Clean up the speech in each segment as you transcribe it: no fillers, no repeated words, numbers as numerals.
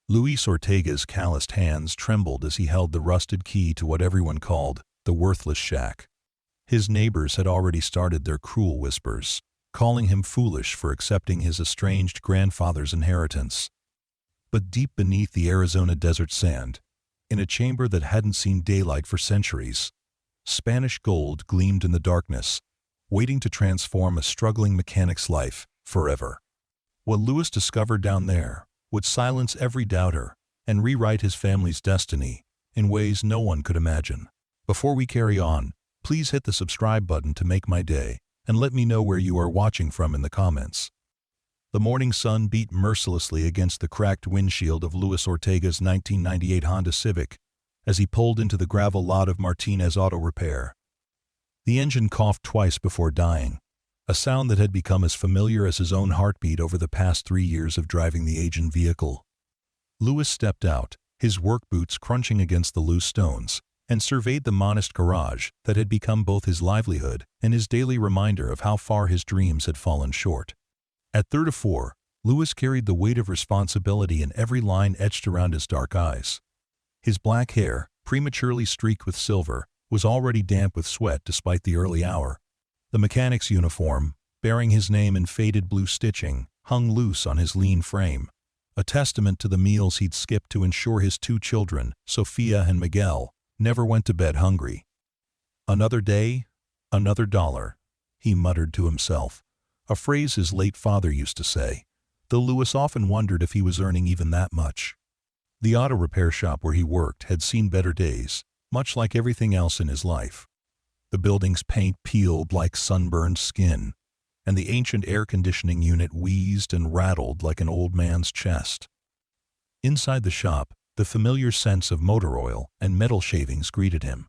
Luis Ortega's calloused hands trembled as he held the rusted key to what everyone called the worthless shack. His neighbors had already started their cruel whispers, calling him foolish for accepting his estranged grandfather's inheritance. But deep beneath the Arizona desert sand, in a chamber that hadn't seen daylight for centuries, Spanish gold gleamed in the darkness, waiting to transform a struggling mechanic's life forever. What Luis discovered down there would silence every doubter and rewrite his family's destiny in ways no one could imagine. Before we carry on, please hit the subscribe button to make my day, and let me know where you are watching from in the comments. The morning sun beat mercilessly against the cracked windshield of Luis Ortega's 1998 Honda Civic as he pulled into the gravel lot of Martinez Auto Repair. The engine coughed twice before dying, a sound that had become as familiar as his own heartbeat over the past 3 years of driving the aging vehicle. Luis stepped out, his work boots crunching against the loose stones, and surveyed the modest garage that had become both his livelihood and his daily reminder of how far his dreams had fallen short. At 34, Luis carried the weight of responsibility in every line etched around his dark eyes. His black hair, prematurely streaked with silver, was already damp with sweat despite the early hour. The mechanic's uniform, bearing his name in faded blue stitching, hung loose on his lean frame, a testament to the meals he'd skipped to ensure his 2 children, Sofia and Miguel, never went to bed hungry. Another day, another dollar, he muttered to himself, a phrase his late father used to say, though Luis often wondered if he was earning even that much. The auto repair shop where he worked had seen better days, much like everything else in his life. The building's paint peeled like sunburned skin, and the ancient air conditioning unit wheezed and rattled like an old man's chest. Inside the shop, the familiar scents of motor oil and metal shavings greeted him.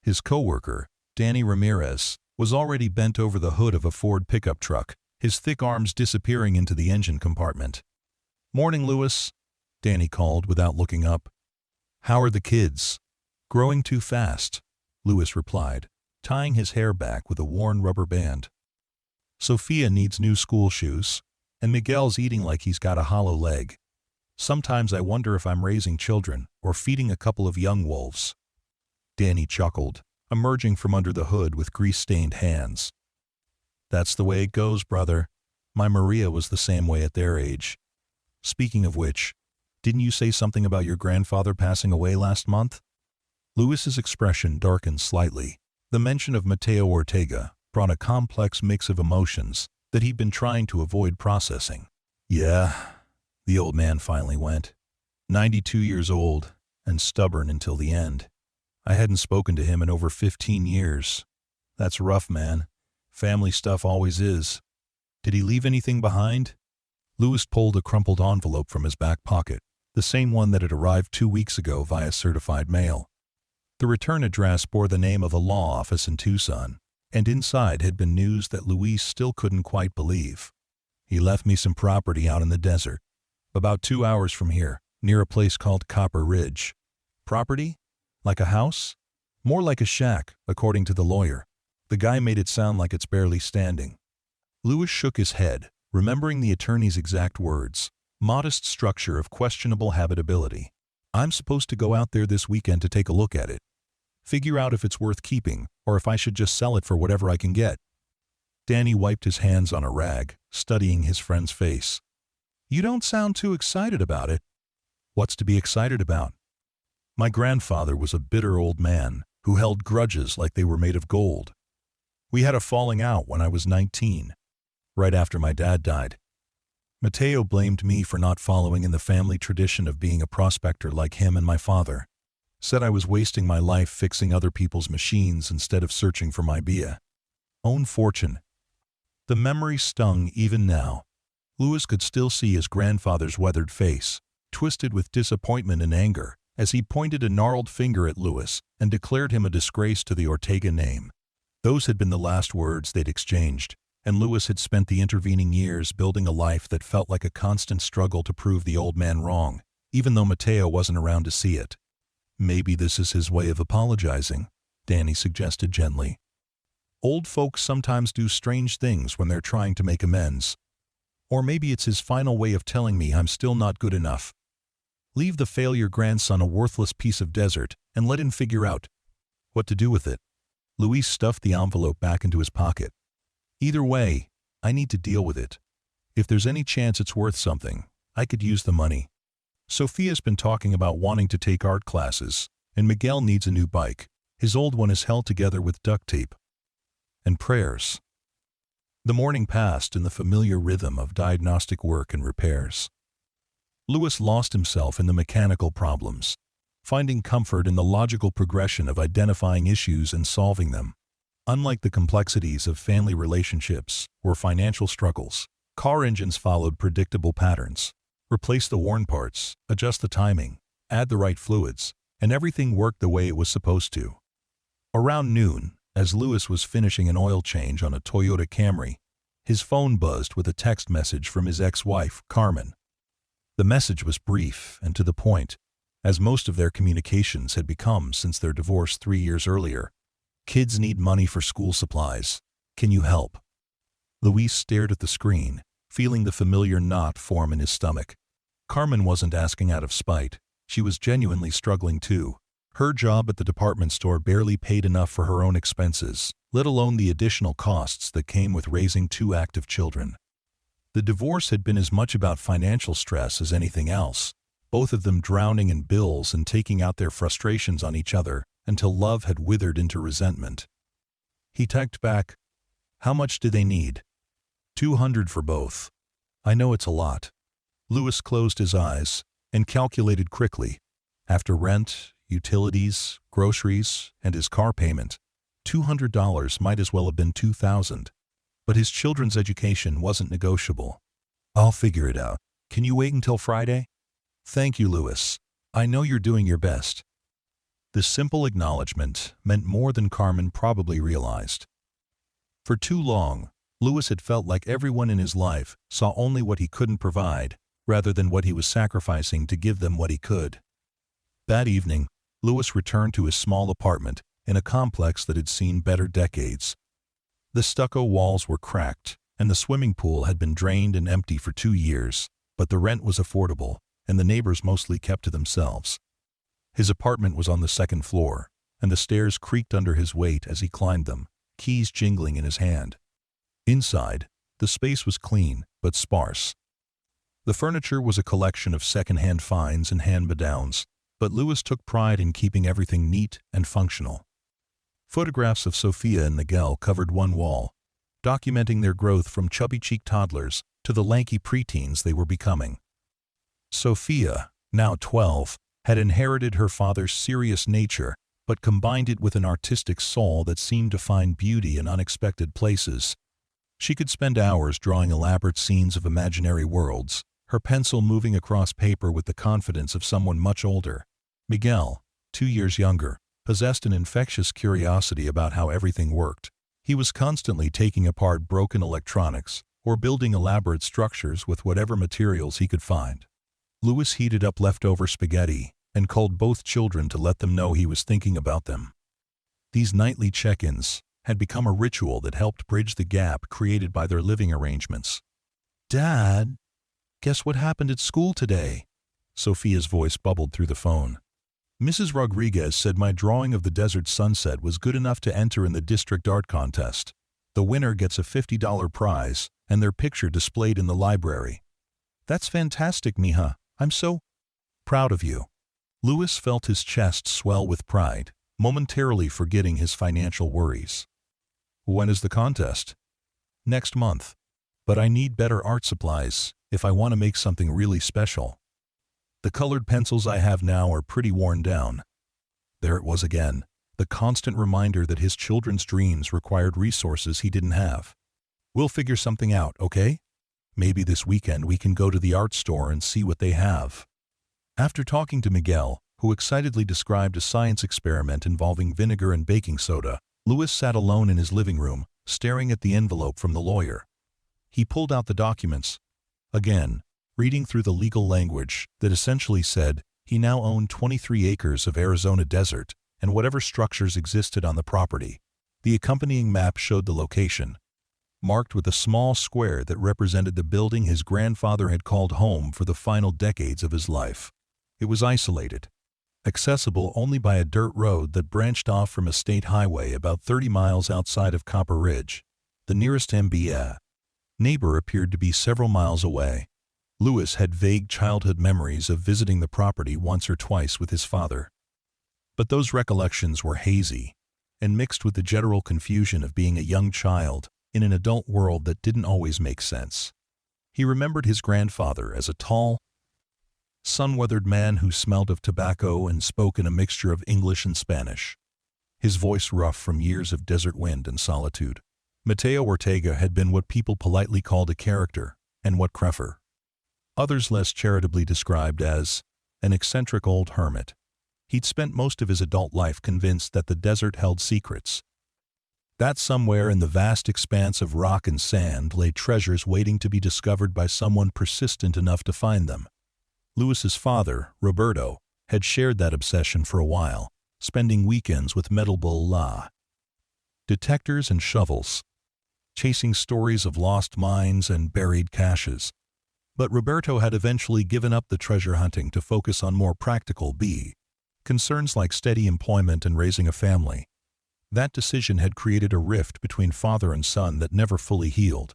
His coworker, Danny Ramirez, was already bent over the hood of a Ford pickup truck, his thick arms disappearing into the engine compartment. "Morning, Luis," Danny called without looking up. "How are the kids?" "Growing too fast," Luis replied, tying his hair back with a worn rubber band. "Sofia needs new school shoes, and Miguel's eating like he's got a hollow leg. Sometimes I wonder if I'm raising children or feeding a couple of young wolves." Danny chuckled, emerging from under the hood with grease-stained hands. "That's the way it goes, brother. My Maria was the same way at their age. Speaking of which, didn't you say something about your grandfather passing away last month?" Luis's expression darkened slightly. The mention of Mateo Ortega brought a complex mix of emotions that he'd been trying to avoid processing. "Yeah," the old man finally went. 92 years old, and stubborn until the end. I hadn't spoken to him in over 15 years. That's rough, man. Family stuff always is. Did he leave anything behind? Luis pulled a crumpled envelope from his back pocket, the same one that had arrived 2 weeks ago via certified mail. The return address bore the name of a law office in Tucson, and inside had been news that Luis still couldn't quite believe. "He left me some property out in the desert, about 2 hours from here, near a place called Copper Ridge." "Property? Like a house?" "More like a shack, according to the lawyer. The guy made it sound like it's barely standing." Luis shook his head, remembering the attorney's exact words. "Modest structure of questionable habitability. I'm supposed to go out there this weekend to take a look at it. Figure out if it's worth keeping, or if I should just sell it for whatever I can get." Danny wiped his hands on a rag, studying his friend's face. "You don't sound too excited about it." "What's to be excited about? My grandfather was a bitter old man who held grudges like they were made of gold. We had a falling out when I was 19, right after my dad died. Mateo blamed me for not following in the family tradition of being a prospector like him and my father. Said I was wasting my life fixing other people's machines instead of searching for my own fortune." The memory stung even now. Luis could still see his grandfather's weathered face, twisted with disappointment and anger, as he pointed a gnarled finger at Luis and declared him a disgrace to the Ortega name. Those had been the last words they'd exchanged, and Luis had spent the intervening years building a life that felt like a constant struggle to prove the old man wrong, even though Mateo wasn't around to see it. "Maybe this is his way of apologizing," Danny suggested gently. "Old folks sometimes do strange things when they're trying to make amends. Or maybe it's his final way of telling me I'm still not good enough." Leave the failure grandson a worthless piece of desert and let him figure out what to do with it. Luis stuffed the envelope back into his pocket. Either way, I need to deal with it. If there's any chance it's worth something, I could use the money. Sofia's been talking about wanting to take art classes, and Miguel needs a new bike. His old one is held together with duct tape and prayers. The morning passed in the familiar rhythm of diagnostic work and repairs. Luis lost himself in the mechanical problems, finding comfort in the logical progression of identifying issues and solving them. Unlike the complexities of family relationships or financial struggles, car engines followed predictable patterns. Replace the worn parts, adjust the timing, add the right fluids, and everything worked the way it was supposed to. Around noon, as Luis was finishing an oil change on a Toyota Camry, his phone buzzed with a text message from his ex-wife, Carmen. The message was brief and to the point, as most of their communications had become since their divorce 3 years earlier. Kids need money for school supplies. Can you help? Luis stared at the screen, feeling the familiar knot form in his stomach. Carmen wasn't asking out of spite. She was genuinely struggling too. Her job at the department store barely paid enough for her own expenses, let alone the additional costs that came with raising 2 active children. The divorce had been as much about financial stress as anything else, both of them drowning in bills and taking out their frustrations on each other until love had withered into resentment. He typed back, "How much do they need?" $200 for both. I know it's a lot. Luis closed his eyes and calculated quickly. After rent, utilities, groceries, and his car payment, $200 might as well have been $2,000. But his children's education wasn't negotiable. I'll figure it out. Can you wait until Friday? Thank you, Luis. I know you're doing your best. This simple acknowledgement meant more than Carmen probably realized. For too long, Luis had felt like everyone in his life saw only what he couldn't provide, rather than what he was sacrificing to give them what he could. That evening, Luis returned to his small apartment in a complex that had seen better decades. The stucco walls were cracked, and the swimming pool had been drained and empty for 2 years, but the rent was affordable, and the neighbors mostly kept to themselves. His apartment was on the 2nd floor, and the stairs creaked under his weight as he climbed them, keys jingling in his hand. Inside, the space was clean but sparse. The furniture was a collection of second-hand finds and hand-me-downs, but Luis took pride in keeping everything neat and functional. Photographs of Sofia and Miguel covered one wall, documenting their growth from chubby-cheeked toddlers to the lanky preteens they were becoming. Sofia, now 12, had inherited her father's serious nature, but combined it with an artistic soul that seemed to find beauty in unexpected places. She could spend hours drawing elaborate scenes of imaginary worlds, her pencil moving across paper with the confidence of someone much older. Miguel, 2 years younger, possessed an infectious curiosity about how everything worked. He was constantly taking apart broken electronics or building elaborate structures with whatever materials he could find. Luis heated up leftover spaghetti and called both children to let them know he was thinking about them. These nightly check-ins had become a ritual that helped bridge the gap created by their living arrangements. "Dad, guess what happened at school today?" Sofia's voice bubbled through the phone. "Mrs. Rodriguez said my drawing of the desert sunset was good enough to enter in the district art contest. The winner gets a $50 prize and their picture displayed in the library." "That's fantastic, mija. I'm so proud of you." Luis felt his chest swell with pride, momentarily forgetting his financial worries. "When is the contest?" "Next month. But I need better art supplies if I want to make something really special. The colored pencils I have now are pretty worn down." There it was again, the constant reminder that his children's dreams required resources he didn't have. "We'll figure something out, okay? Maybe this weekend we can go to the art store and see what they have." After talking to Miguel, who excitedly described a science experiment involving vinegar and baking soda, Luis sat alone in his living room, staring at the envelope from the lawyer. He pulled out the documents. Again, reading through the legal language that essentially said he now owned 23 acres of Arizona desert and whatever structures existed on the property. The accompanying map showed the location, marked with a small square that represented the building his grandfather had called home for the final decades of his life. It was isolated, accessible only by a dirt road that branched off from a state highway about 30 miles outside of Copper Ridge. The nearest MBA neighbor appeared to be several miles away. Lewis had vague childhood memories of visiting the property once or twice with his father. But those recollections were hazy and mixed with the general confusion of being a young child in an adult world that didn't always make sense. He remembered his grandfather as a tall, sun-weathered man who smelled of tobacco and spoke in a mixture of English and Spanish, his voice rough from years of desert wind and solitude. Mateo Ortega had been what people politely called a character, and what Creffer, others less charitably described as an eccentric old hermit. He'd spent most of his adult life convinced that the desert held secrets, that somewhere in the vast expanse of rock and sand lay treasures waiting to be discovered by someone persistent enough to find them. Lewis's father, Roberto, had shared that obsession for a while, spending weekends with metal bull detectors and shovels, chasing stories of lost mines and buried caches. But Roberto had eventually given up the treasure hunting to focus on more practical concerns like steady employment and raising a family. That decision had created a rift between father and son that never fully healed.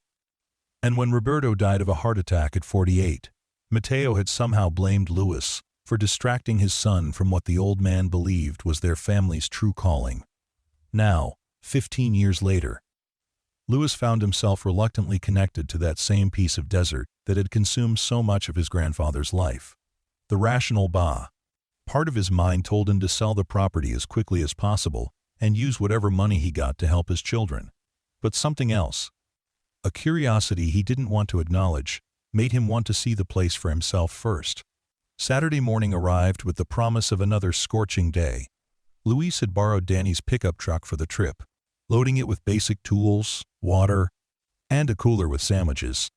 And when Roberto died of a heart attack at 48, Mateo had somehow blamed Lewis for distracting his son from what the old man believed was their family's true calling. Now, 15 years later, Lewis found himself reluctantly connected to that same piece of desert that had consumed so much of his grandfather's life. The rational part of his mind told him to sell the property as quickly as possible and use whatever money he got to help his children. But something else, a curiosity he didn't want to acknowledge, made him want to see the place for himself first. Saturday morning arrived with the promise of another scorching day. Luis had borrowed Danny's pickup truck for the trip, loading it with basic tools, water, and a cooler with sandwiches.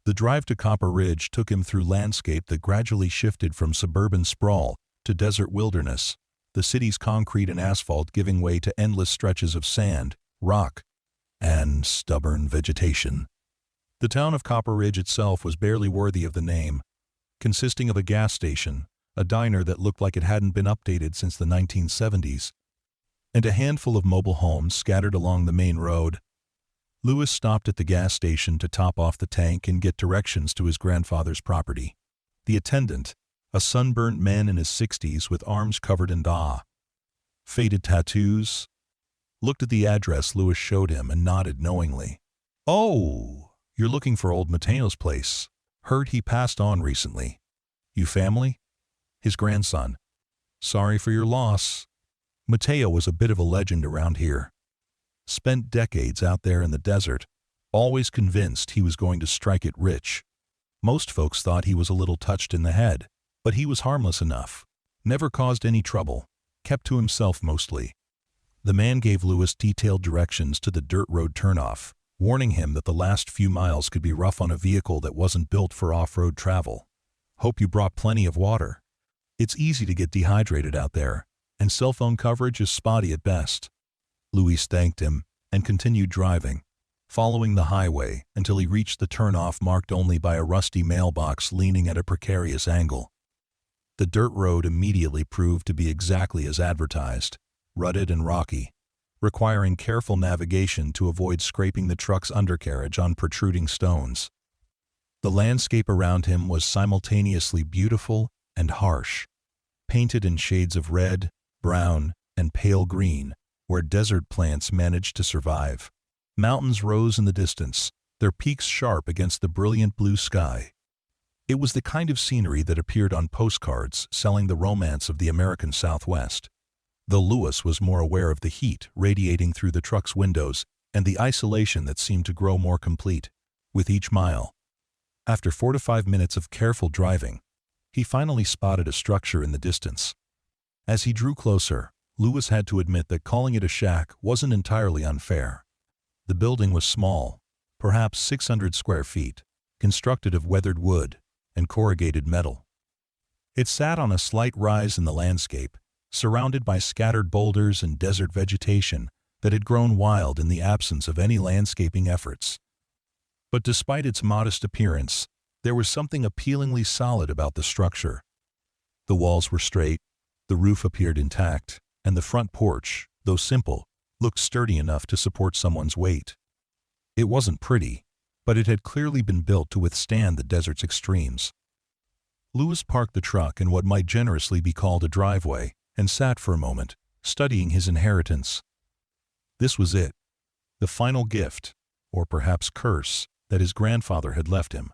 The drive to Copper Ridge took him through landscape that gradually shifted from suburban sprawl to desert wilderness, the city's concrete and asphalt giving way to endless stretches of sand, rock, and stubborn vegetation. The town of Copper Ridge itself was barely worthy of the name, consisting of a gas station, a diner that looked like it hadn't been updated since the 1970s, and a handful of mobile homes scattered along the main road. Lewis stopped at the gas station to top off the tank and get directions to his grandfather's property. The attendant, a sunburnt man in his 60s with arms covered in faded tattoos, looked at the address Lewis showed him and nodded knowingly. "Oh, you're looking for old Mateo's place. Heard he passed on recently. You family?" His grandson. "Sorry for your loss." Mateo was a bit of a legend around here. Spent decades out there in the desert, always convinced he was going to strike it rich. Most folks thought he was a little touched in the head, but he was harmless enough. Never caused any trouble, kept to himself mostly. The man gave Lewis detailed directions to the dirt road turnoff, warning him that the last few miles could be rough on a vehicle that wasn't built for off-road travel. "Hope you brought plenty of water. It's easy to get dehydrated out there, and cell phone coverage is spotty at best." Luis thanked him and continued driving, following the highway until he reached the turnoff marked only by a rusty mailbox leaning at a precarious angle. The dirt road immediately proved to be exactly as advertised, rutted and rocky, requiring careful navigation to avoid scraping the truck's undercarriage on protruding stones. The landscape around him was simultaneously beautiful and harsh, painted in shades of red, brown, and pale green, where desert plants managed to survive. Mountains rose in the distance, their peaks sharp against the brilliant blue sky. It was the kind of scenery that appeared on postcards selling the romance of the American Southwest. Though Lewis was more aware of the heat radiating through the truck's windows and the isolation that seemed to grow more complete with each mile. After 4 to 5 minutes of careful driving, he finally spotted a structure in the distance. As he drew closer, Lewis had to admit that calling it a shack wasn't entirely unfair. The building was small, perhaps 600 square feet, constructed of weathered wood and corrugated metal. It sat on a slight rise in the landscape, surrounded by scattered boulders and desert vegetation that had grown wild in the absence of any landscaping efforts. But despite its modest appearance, there was something appealingly solid about the structure. The walls were straight, the roof appeared intact, and the front porch, though simple, looked sturdy enough to support someone's weight. It wasn't pretty, but it had clearly been built to withstand the desert's extremes. Lewis parked the truck in what might generously be called a driveway and sat for a moment, studying his inheritance. This was it, the final gift, or perhaps curse, that his grandfather had left him.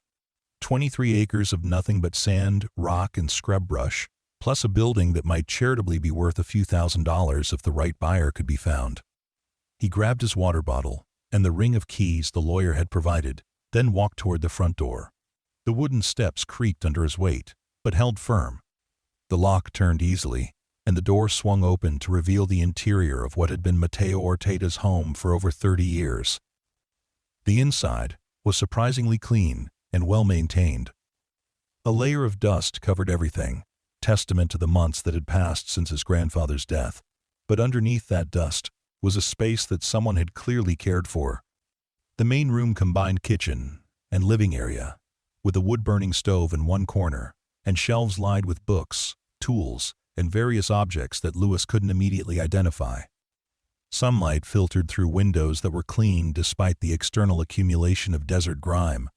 23 acres of nothing but sand, rock, and scrub brush, plus a building that might charitably be worth a few $1,000s if the right buyer could be found. He grabbed his water bottle and the ring of keys the lawyer had provided, then walked toward the front door. The wooden steps creaked under his weight, but held firm. The lock turned easily, and the door swung open to reveal the interior of what had been Mateo Ortega's home for over 30 years. The inside was surprisingly clean and well-maintained. A layer of dust covered everything, testament to the months that had passed since his grandfather's death. But underneath that dust was a space that someone had clearly cared for. The main room combined kitchen and living area, with a wood-burning stove in one corner, and shelves lined with books, tools, and various objects that Lewis couldn't immediately identify. Sunlight filtered through windows that were clean despite the external accumulation of desert grime,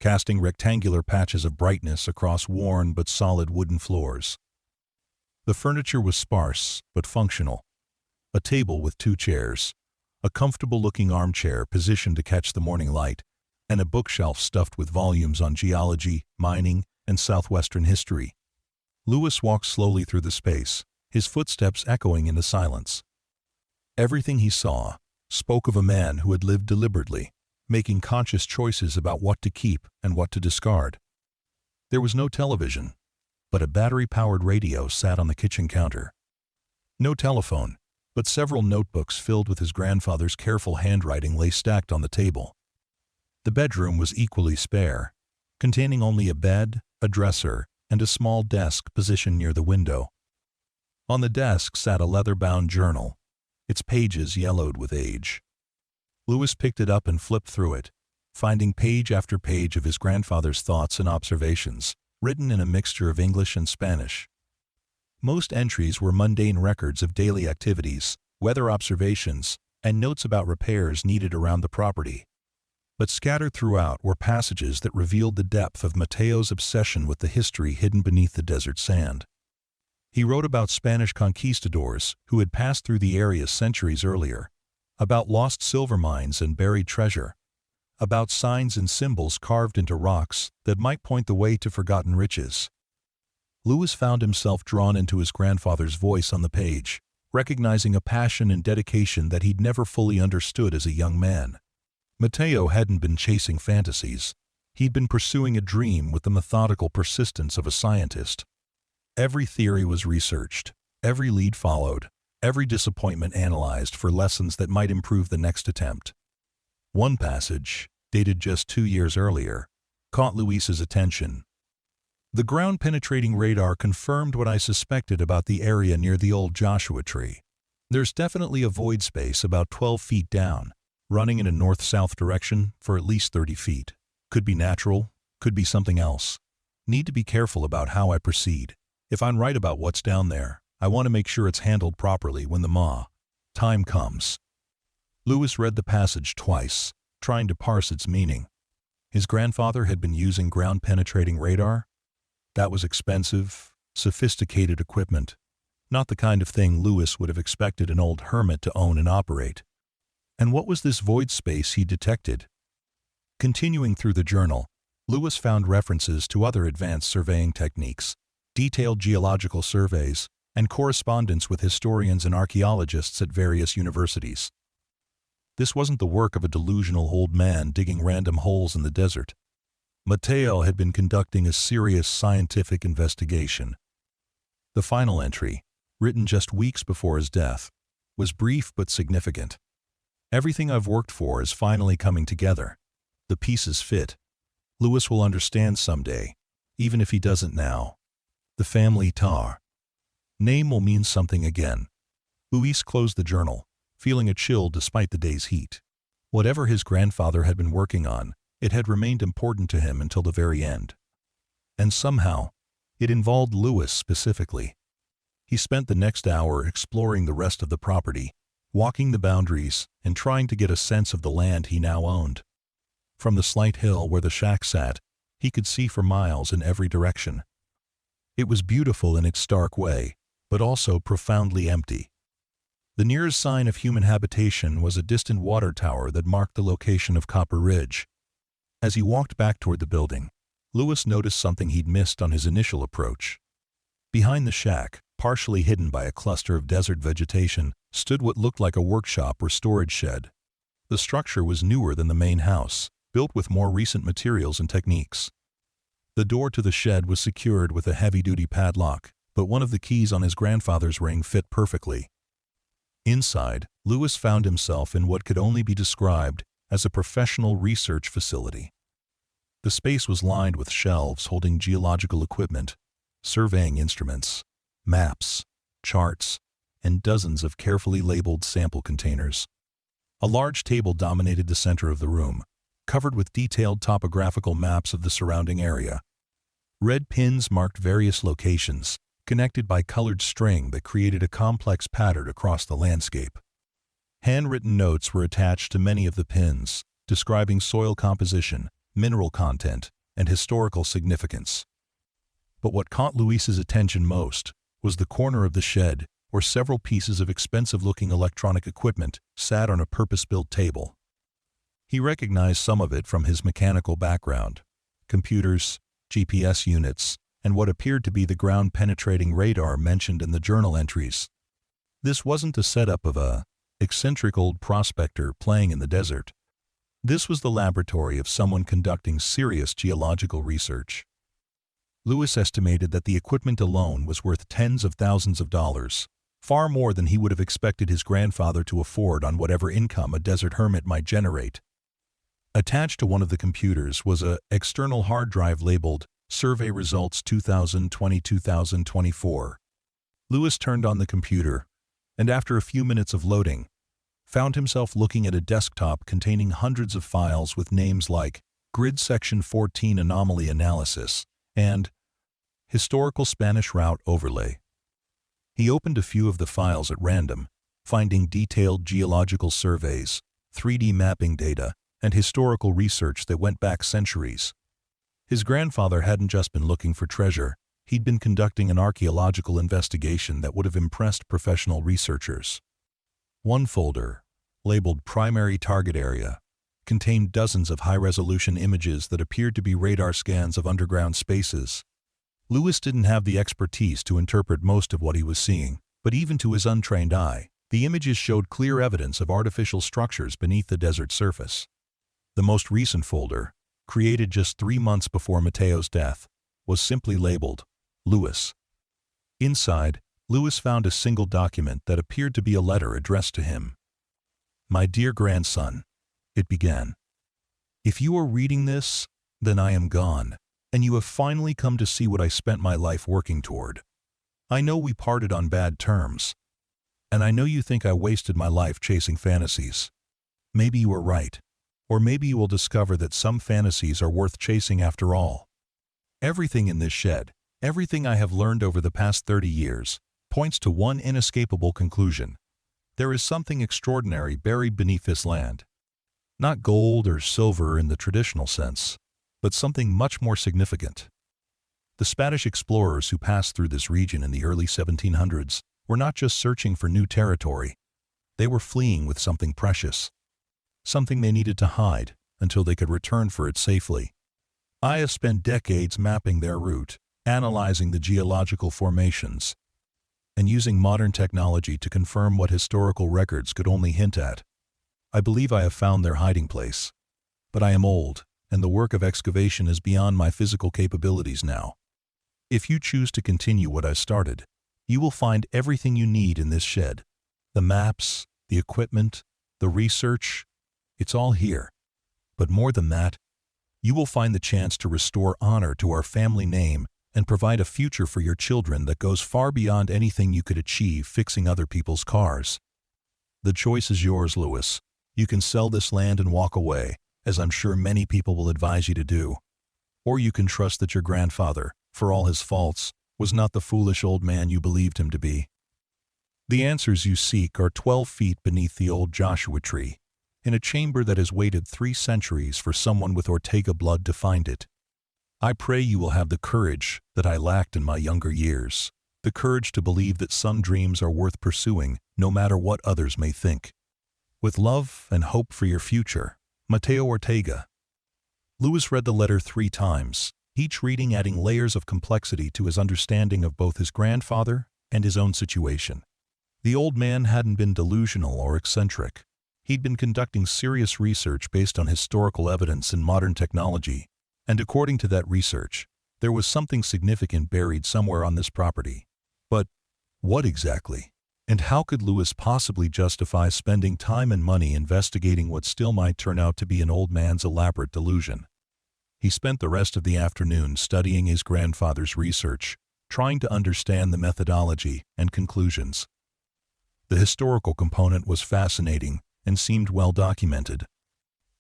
casting rectangular patches of brightness across worn but solid wooden floors. The furniture was sparse but functional. A table with 2 chairs, a comfortable-looking armchair positioned to catch the morning light, and a bookshelf stuffed with volumes on geology, mining, and southwestern history. Lewis walked slowly through the space, his footsteps echoing in the silence. Everything he saw spoke of a man who had lived deliberately, making conscious choices about what to keep and what to discard. There was no television, but a battery-powered radio sat on the kitchen counter. No telephone, but several notebooks filled with his grandfather's careful handwriting lay stacked on the table. The bedroom was equally spare, containing only a bed, a dresser, and a small desk positioned near the window. On the desk sat a leather-bound journal, its pages yellowed with age. Lewis picked it up and flipped through it, finding page after page of his grandfather's thoughts and observations, written in a mixture of English and Spanish. Most entries were mundane records of daily activities, weather observations, and notes about repairs needed around the property. But scattered throughout were passages that revealed the depth of Mateo's obsession with the history hidden beneath the desert sand. He wrote about Spanish conquistadors who had passed through the area centuries earlier, about lost silver mines and buried treasure, about signs and symbols carved into rocks that might point the way to forgotten riches. Lewis found himself drawn into his grandfather's voice on the page, recognizing a passion and dedication that he'd never fully understood as a young man. Mateo hadn't been chasing fantasies. He'd been pursuing a dream with the methodical persistence of a scientist. Every theory was researched, every lead followed, every disappointment analyzed for lessons that might improve the next attempt. One passage, dated just 2 years earlier, caught Luis's attention. The ground-penetrating radar confirmed what I suspected about the area near the old Joshua tree. There's definitely a void space about 12 feet down, running in a north-south direction for at least 30 feet. Could be natural, could be something else. Need to be careful about how I proceed. If I'm right about what's down there, I want to make sure it's handled properly when the time comes. Lewis read the passage twice, trying to parse its meaning. His grandfather had been using ground-penetrating radar? That was expensive, sophisticated equipment, not the kind of thing Lewis would have expected an old hermit to own and operate. And what was this void space he detected? Continuing through the journal, Lewis found references to other advanced surveying techniques, detailed geological surveys, and correspondence with historians and archaeologists at various universities. This wasn't the work of a delusional old man digging random holes in the desert. Mateo had been conducting a serious scientific investigation. The final entry, written just weeks before his death, was brief but significant. Everything I've worked for is finally coming together. The pieces fit. Lewis will understand someday, even if he doesn't now. The family name will mean something again. Luis closed the journal, feeling a chill despite the day's heat. Whatever his grandfather had been working on, it had remained important to him until the very end. And somehow, It involved Lewis specifically. He spent the next hour exploring the rest of the property, walking the boundaries, and trying to get a sense of the land he now owned. From the slight hill where the shack sat, he could see for miles in every direction. It was beautiful in its stark way, but also profoundly empty. The nearest sign of human habitation was a distant water tower that marked the location of Copper Ridge. As he walked back toward the building, Lewis noticed something he'd missed on his initial approach. Behind the shack, partially hidden by a cluster of desert vegetation, stood what looked like a workshop or storage shed. The structure was newer than the main house, built with more recent materials and techniques. The door to the shed was secured with a heavy-duty padlock, but one of the keys on his grandfather's ring fit perfectly. Inside, Lewis found himself in what could only be described as a professional research facility. The space was lined with shelves holding geological equipment, surveying instruments, maps, charts, and dozens of carefully labeled sample containers. A large table dominated the center of the room, covered with detailed topographical maps of the surrounding area. Red pins marked various locations, connected by colored string that created a complex pattern across the landscape. Handwritten notes were attached to many of the pins, describing soil composition, mineral content, and historical significance. But what caught Luis's attention most was the corner of the shed where several pieces of expensive-looking electronic equipment sat on a purpose-built table. He recognized some of it from his mechanical background: computers, GPS units, and what appeared to be the ground-penetrating radar mentioned in the journal entries. This wasn't a setup of a eccentric old prospector playing in the desert. This was the laboratory of someone conducting serious geological research. Lewis estimated that the equipment alone was worth tens of thousands of dollars, far more than he would have expected his grandfather to afford on whatever income a desert hermit might generate. Attached to one of the computers was an external hard drive labeled Survey Results 2020-2024. Lewis turned on the computer, and after a few minutes of loading, found himself looking at a desktop containing hundreds of files with names like Grid Section 14 Anomaly Analysis and Historical Spanish Route Overlay. He opened a few of the files at random, finding detailed geological surveys, 3D mapping data, and historical research that went back centuries. His grandfather hadn't just been looking for treasure, he'd been conducting an archaeological investigation that would have impressed professional researchers. One folder, labeled Primary Target Area, contained dozens of high-resolution images that appeared to be radar scans of underground spaces. Lewis didn't have the expertise to interpret most of what he was seeing, but even to his untrained eye, the images showed clear evidence of artificial structures beneath the desert surface. The most recent folder, created just 3 months before Mateo's death, was simply labeled Lewis. Inside, Lewis found a single document that appeared to be a letter addressed to him. "My dear grandson," it began. "If you are reading this, then I am gone, and you have finally come to see what I spent my life working toward. I know we parted on bad terms, and I know you think I wasted my life chasing fantasies. Maybe you are right, or maybe you will discover that some fantasies are worth chasing after all. Everything in this shed, everything I have learned over the past 30 years, points to one inescapable conclusion. There is something extraordinary buried beneath this land. Not gold or silver in the traditional sense, but something much more significant. The Spanish explorers who passed through this region in the early 1700s were not just searching for new territory. They were fleeing with something precious, something they needed to hide until they could return for it safely. I have spent decades mapping their route, analyzing the geological formations, and using modern technology to confirm what historical records could only hint at. I believe I have found their hiding place. But I am old, and the work of excavation is beyond my physical capabilities now. If you choose to continue what I started, you will find everything you need in this shed. The maps, the equipment, the research, it's all here. But more than that, you will find the chance to restore honor to our family name and provide a future for your children that goes far beyond anything you could achieve fixing other people's cars. The choice is yours, Lewis. You can sell this land and walk away, as I'm sure many people will advise you to do. Or you can trust that your grandfather, for all his faults, was not the foolish old man you believed him to be. The answers you seek are 12 feet beneath the old Joshua tree, in a chamber that has waited 3 centuries for someone with Ortega blood to find it. I pray you will have the courage that I lacked in my younger years, the courage to believe that some dreams are worth pursuing no matter what others may think. With love and hope for your future, Mateo Ortega. Lewis read the letter 3 times, each reading adding layers of complexity to his understanding of both his grandfather and his own situation. The old man hadn't been delusional or eccentric. He'd been conducting serious research based on historical evidence and modern technology, and according to that research, there was something significant buried somewhere on this property. But what exactly? And how could Lewis possibly justify spending time and money investigating what still might turn out to be an old man's elaborate delusion? He spent the rest of the afternoon studying his grandfather's research, trying to understand the methodology and conclusions. The historical component was fascinating and seemed well documented.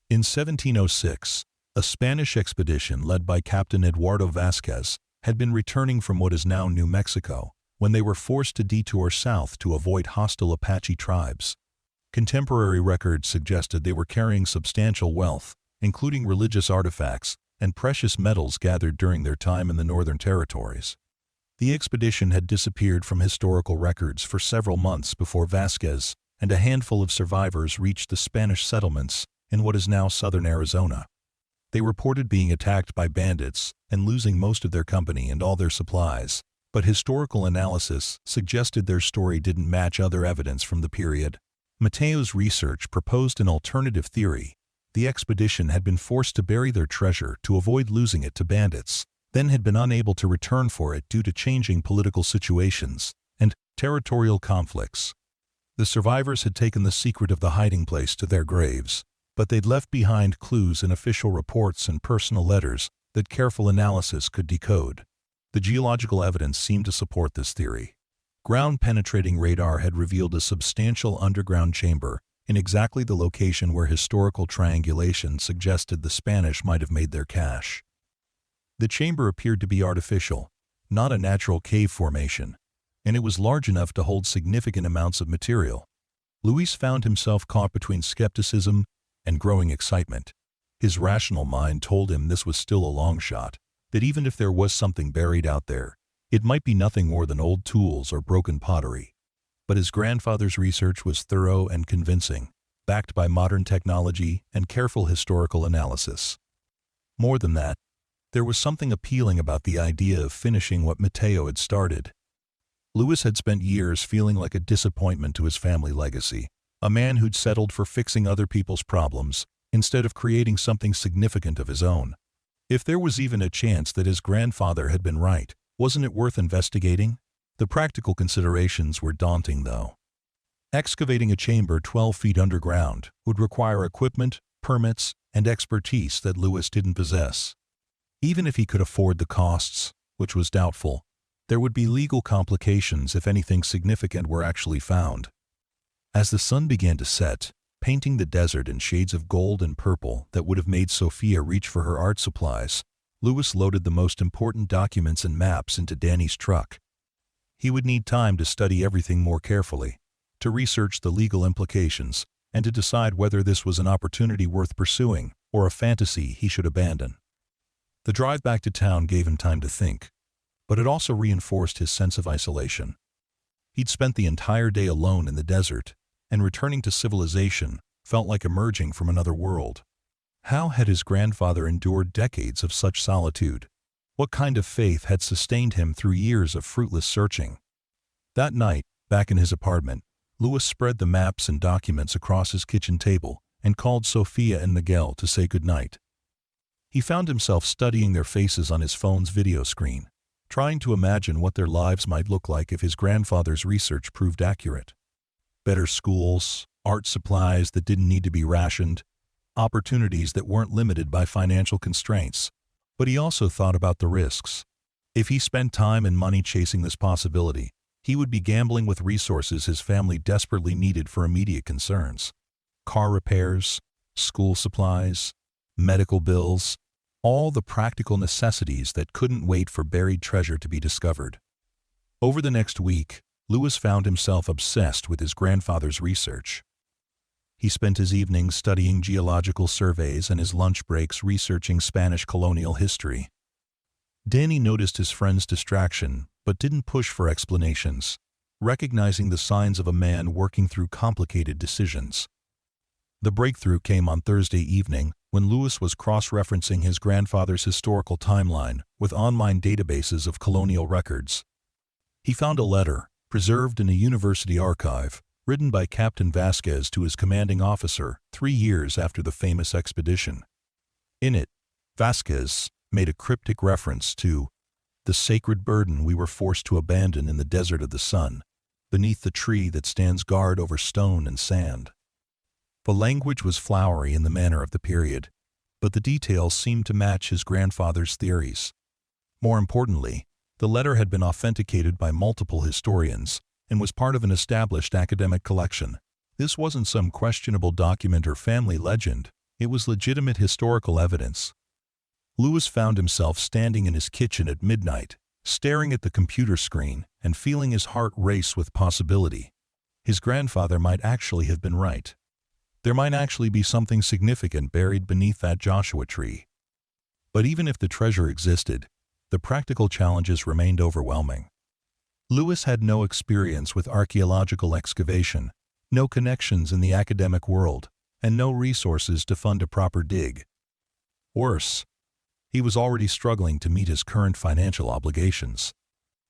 In 1706, a Spanish expedition led by Captain Eduardo Vasquez had been returning from what is now New Mexico when they were forced to detour south to avoid hostile Apache tribes. Contemporary records suggested they were carrying substantial wealth, including religious artifacts and precious metals gathered during their time in the Northern Territories. The expedition had disappeared from historical records for several months before Vasquez and a handful of survivors reached the Spanish settlements in what is now southern Arizona. They reported being attacked by bandits and losing most of their company and all their supplies, but historical analysis suggested their story didn't match other evidence from the period. Mateo's research proposed an alternative theory. The expedition had been forced to bury their treasure to avoid losing it to bandits, then had been unable to return for it due to changing political situations and territorial conflicts. The survivors had taken the secret of the hiding place to their graves, but they'd left behind clues in official reports and personal letters that careful analysis could decode. The geological evidence seemed to support this theory. Ground-penetrating radar had revealed a substantial underground chamber in exactly the location where historical triangulation suggested the Spanish might have made their cache. The chamber appeared to be artificial, not a natural cave formation, and it was large enough to hold significant amounts of material. Luis found himself caught between skepticism and growing excitement. His rational mind told him this was still a long shot, that even if there was something buried out there, it might be nothing more than old tools or broken pottery. But his grandfather's research was thorough and convincing, backed by modern technology and careful historical analysis. More than that, there was something appealing about the idea of finishing what Mateo had started. Lewis had spent years feeling like a disappointment to his family legacy, a man who'd settled for fixing other people's problems instead of creating something significant of his own. If there was even a chance that his grandfather had been right, wasn't it worth investigating? The practical considerations were daunting, though. Excavating a chamber 12 feet underground would require equipment, permits, and expertise that Lewis didn't possess. Even if he could afford the costs, which was doubtful, there would be legal complications if anything significant were actually found. As the sun began to set, painting the desert in shades of gold and purple that would have made Sophia reach for her art supplies, Lewis loaded the most important documents and maps into Danny's truck. He would need time to study everything more carefully, to research the legal implications, and to decide whether this was an opportunity worth pursuing or a fantasy he should abandon. The drive back to town gave him time to think, but it also reinforced his sense of isolation. He'd spent the entire day alone in the desert, and returning to civilization felt like emerging from another world. How had his grandfather endured decades of such solitude? What kind of faith had sustained him through years of fruitless searching? That night, back in his apartment, Lewis spread the maps and documents across his kitchen table and called Sophia and Miguel to say goodnight. He found himself studying their faces on his phone's video screen, trying to imagine what their lives might look like if his grandfather's research proved accurate. Better schools, art supplies that didn't need to be rationed, opportunities that weren't limited by financial constraints. But he also thought about the risks. If he spent time and money chasing this possibility, he would be gambling with resources his family desperately needed for immediate concerns. Car repairs, school supplies, medical bills. All the practical necessities that couldn't wait for buried treasure to be discovered. Over the next week, Lewis found himself obsessed with his grandfather's research. He spent his evenings studying geological surveys and his lunch breaks researching Spanish colonial history. Danny noticed his friend's distraction, but didn't push for explanations, recognizing the signs of a man working through complicated decisions. The breakthrough came on Thursday evening when Lewis was cross-referencing his grandfather's historical timeline with online databases of colonial records. He found a letter, preserved in a university archive, written by Captain Vasquez to his commanding officer 3 years after the famous expedition. In it, Vasquez made a cryptic reference to the sacred burden we were forced to abandon in the desert of the sun, beneath the tree that stands guard over stone and sand. The language was flowery in the manner of the period, but the details seemed to match his grandfather's theories. More importantly, the letter had been authenticated by multiple historians and was part of an established academic collection. This wasn't some questionable document or family legend, it was legitimate historical evidence. Lewis found himself standing in his kitchen at midnight, staring at the computer screen and feeling his heart race with possibility. His grandfather might actually have been right. There might actually be something significant buried beneath that Joshua tree. But even if the treasure existed, the practical challenges remained overwhelming. Lewis had no experience with archaeological excavation, no connections in the academic world, and no resources to fund a proper dig. Worse, he was already struggling to meet his current financial obligations.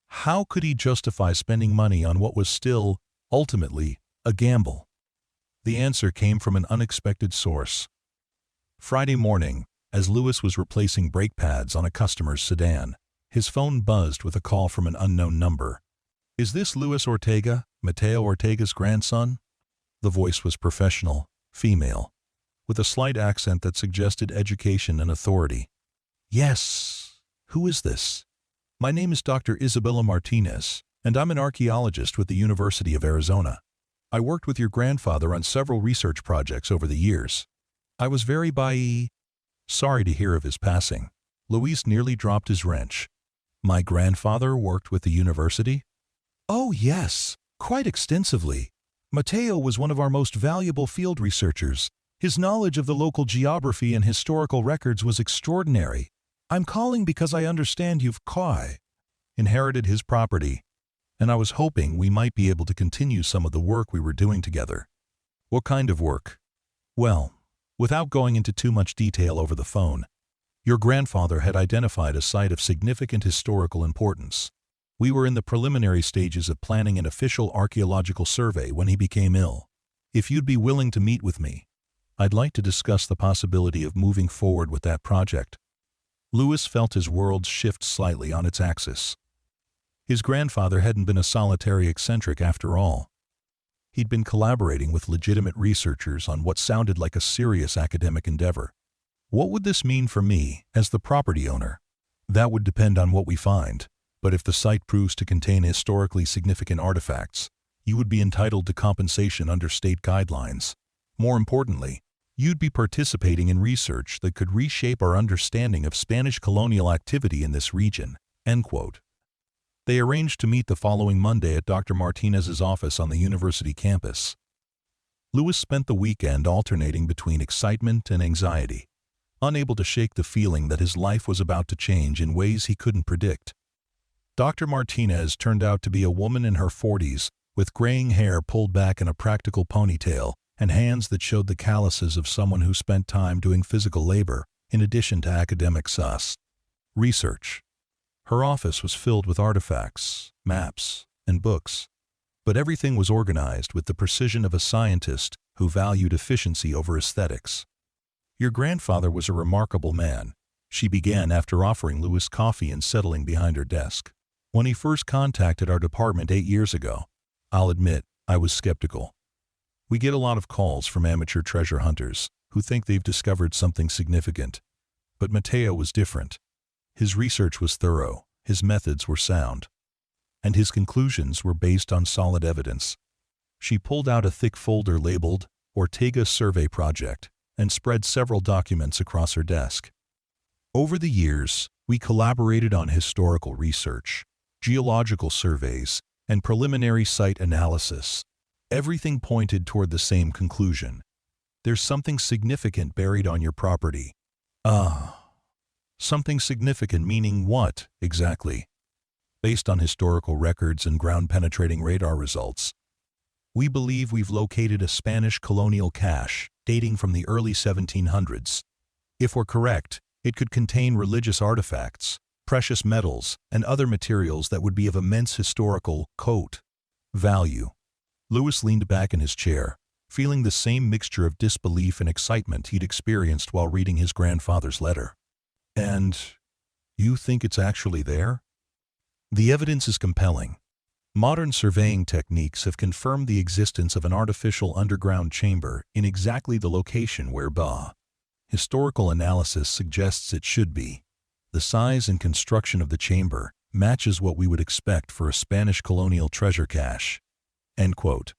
How could he justify spending money on what was still, ultimately, a gamble? The answer came from an unexpected source. Friday morning, as Lewis was replacing brake pads on a customer's sedan, his phone buzzed with a call from an unknown number. "Is this Luis Ortega, Mateo Ortega's grandson?" The voice was professional, female, with a slight accent that suggested education and authority. "Yes. Who is this?" "My name is Dr. Isabella Martinez, and I'm an archaeologist with the University of Arizona. I worked with your grandfather on several research projects over the years. I was very sorry to hear of his passing." Luis nearly dropped his wrench. "My grandfather worked with the university?" "Oh yes, quite extensively. Mateo was one of our most valuable field researchers. His knowledge of the local geography and historical records was extraordinary. I'm calling because I understand you've inherited his property, and I was hoping we might be able to continue some of the work we were doing together." "What kind of work?" "Well, without going into too much detail over the phone, your grandfather had identified a site of significant historical importance. We were in the preliminary stages of planning an official archaeological survey when he became ill. If you'd be willing to meet with me, I'd like to discuss the possibility of moving forward with that project." Lewis felt his world shift slightly on its axis. His grandfather hadn't been a solitary eccentric after all. He'd been collaborating with legitimate researchers on what sounded like a serious academic endeavor. "What would this mean for me, as the property owner?" "That would depend on what we find, but if the site proves to contain historically significant artifacts, you would be entitled to compensation under state guidelines. More importantly, you'd be participating in research that could reshape our understanding of Spanish colonial activity in this region." End quote. They arranged to meet the following Monday at Dr. Martinez's office on the university campus. Lewis spent the weekend alternating between excitement and anxiety, unable to shake the feeling that his life was about to change in ways he couldn't predict. Dr. Martinez turned out to be a woman in her 40s, with graying hair pulled back in a practical ponytail and hands that showed the calluses of someone who spent time doing physical labor, in addition to academic research. Her office was filled with artifacts, maps, and books, but everything was organized with the precision of a scientist who valued efficiency over aesthetics. "Your grandfather was a remarkable man," she began after offering Lewis coffee and settling behind her desk. "When he first contacted our department 8 years ago, I'll admit, I was skeptical. We get a lot of calls from amateur treasure hunters who think they've discovered something significant. But Mateo was different. His research was thorough, his methods were sound, and his conclusions were based on solid evidence." She pulled out a thick folder labeled Ortega Survey Project and spread several documents across her desk. Over the years, we collaborated on historical research, geological surveys, and preliminary site analysis. Everything pointed toward the same conclusion. There's something significant buried on your property. Something significant meaning what, exactly? Based on historical records and ground-penetrating radar results, we believe we've located a Spanish colonial cache dating from the early 1700s. If we're correct, it could contain religious artifacts, precious metals, and other materials that would be of immense historical value. Lewis leaned back in his chair, feeling the same mixture of disbelief and excitement he'd experienced while reading his grandfather's letter. And you think it's actually there? The evidence is compelling. Modern surveying techniques have confirmed the existence of an artificial underground chamber in exactly the location where historical analysis suggests it should be. The size and construction of the chamber matches what we would expect for a Spanish colonial treasure cache. End quote.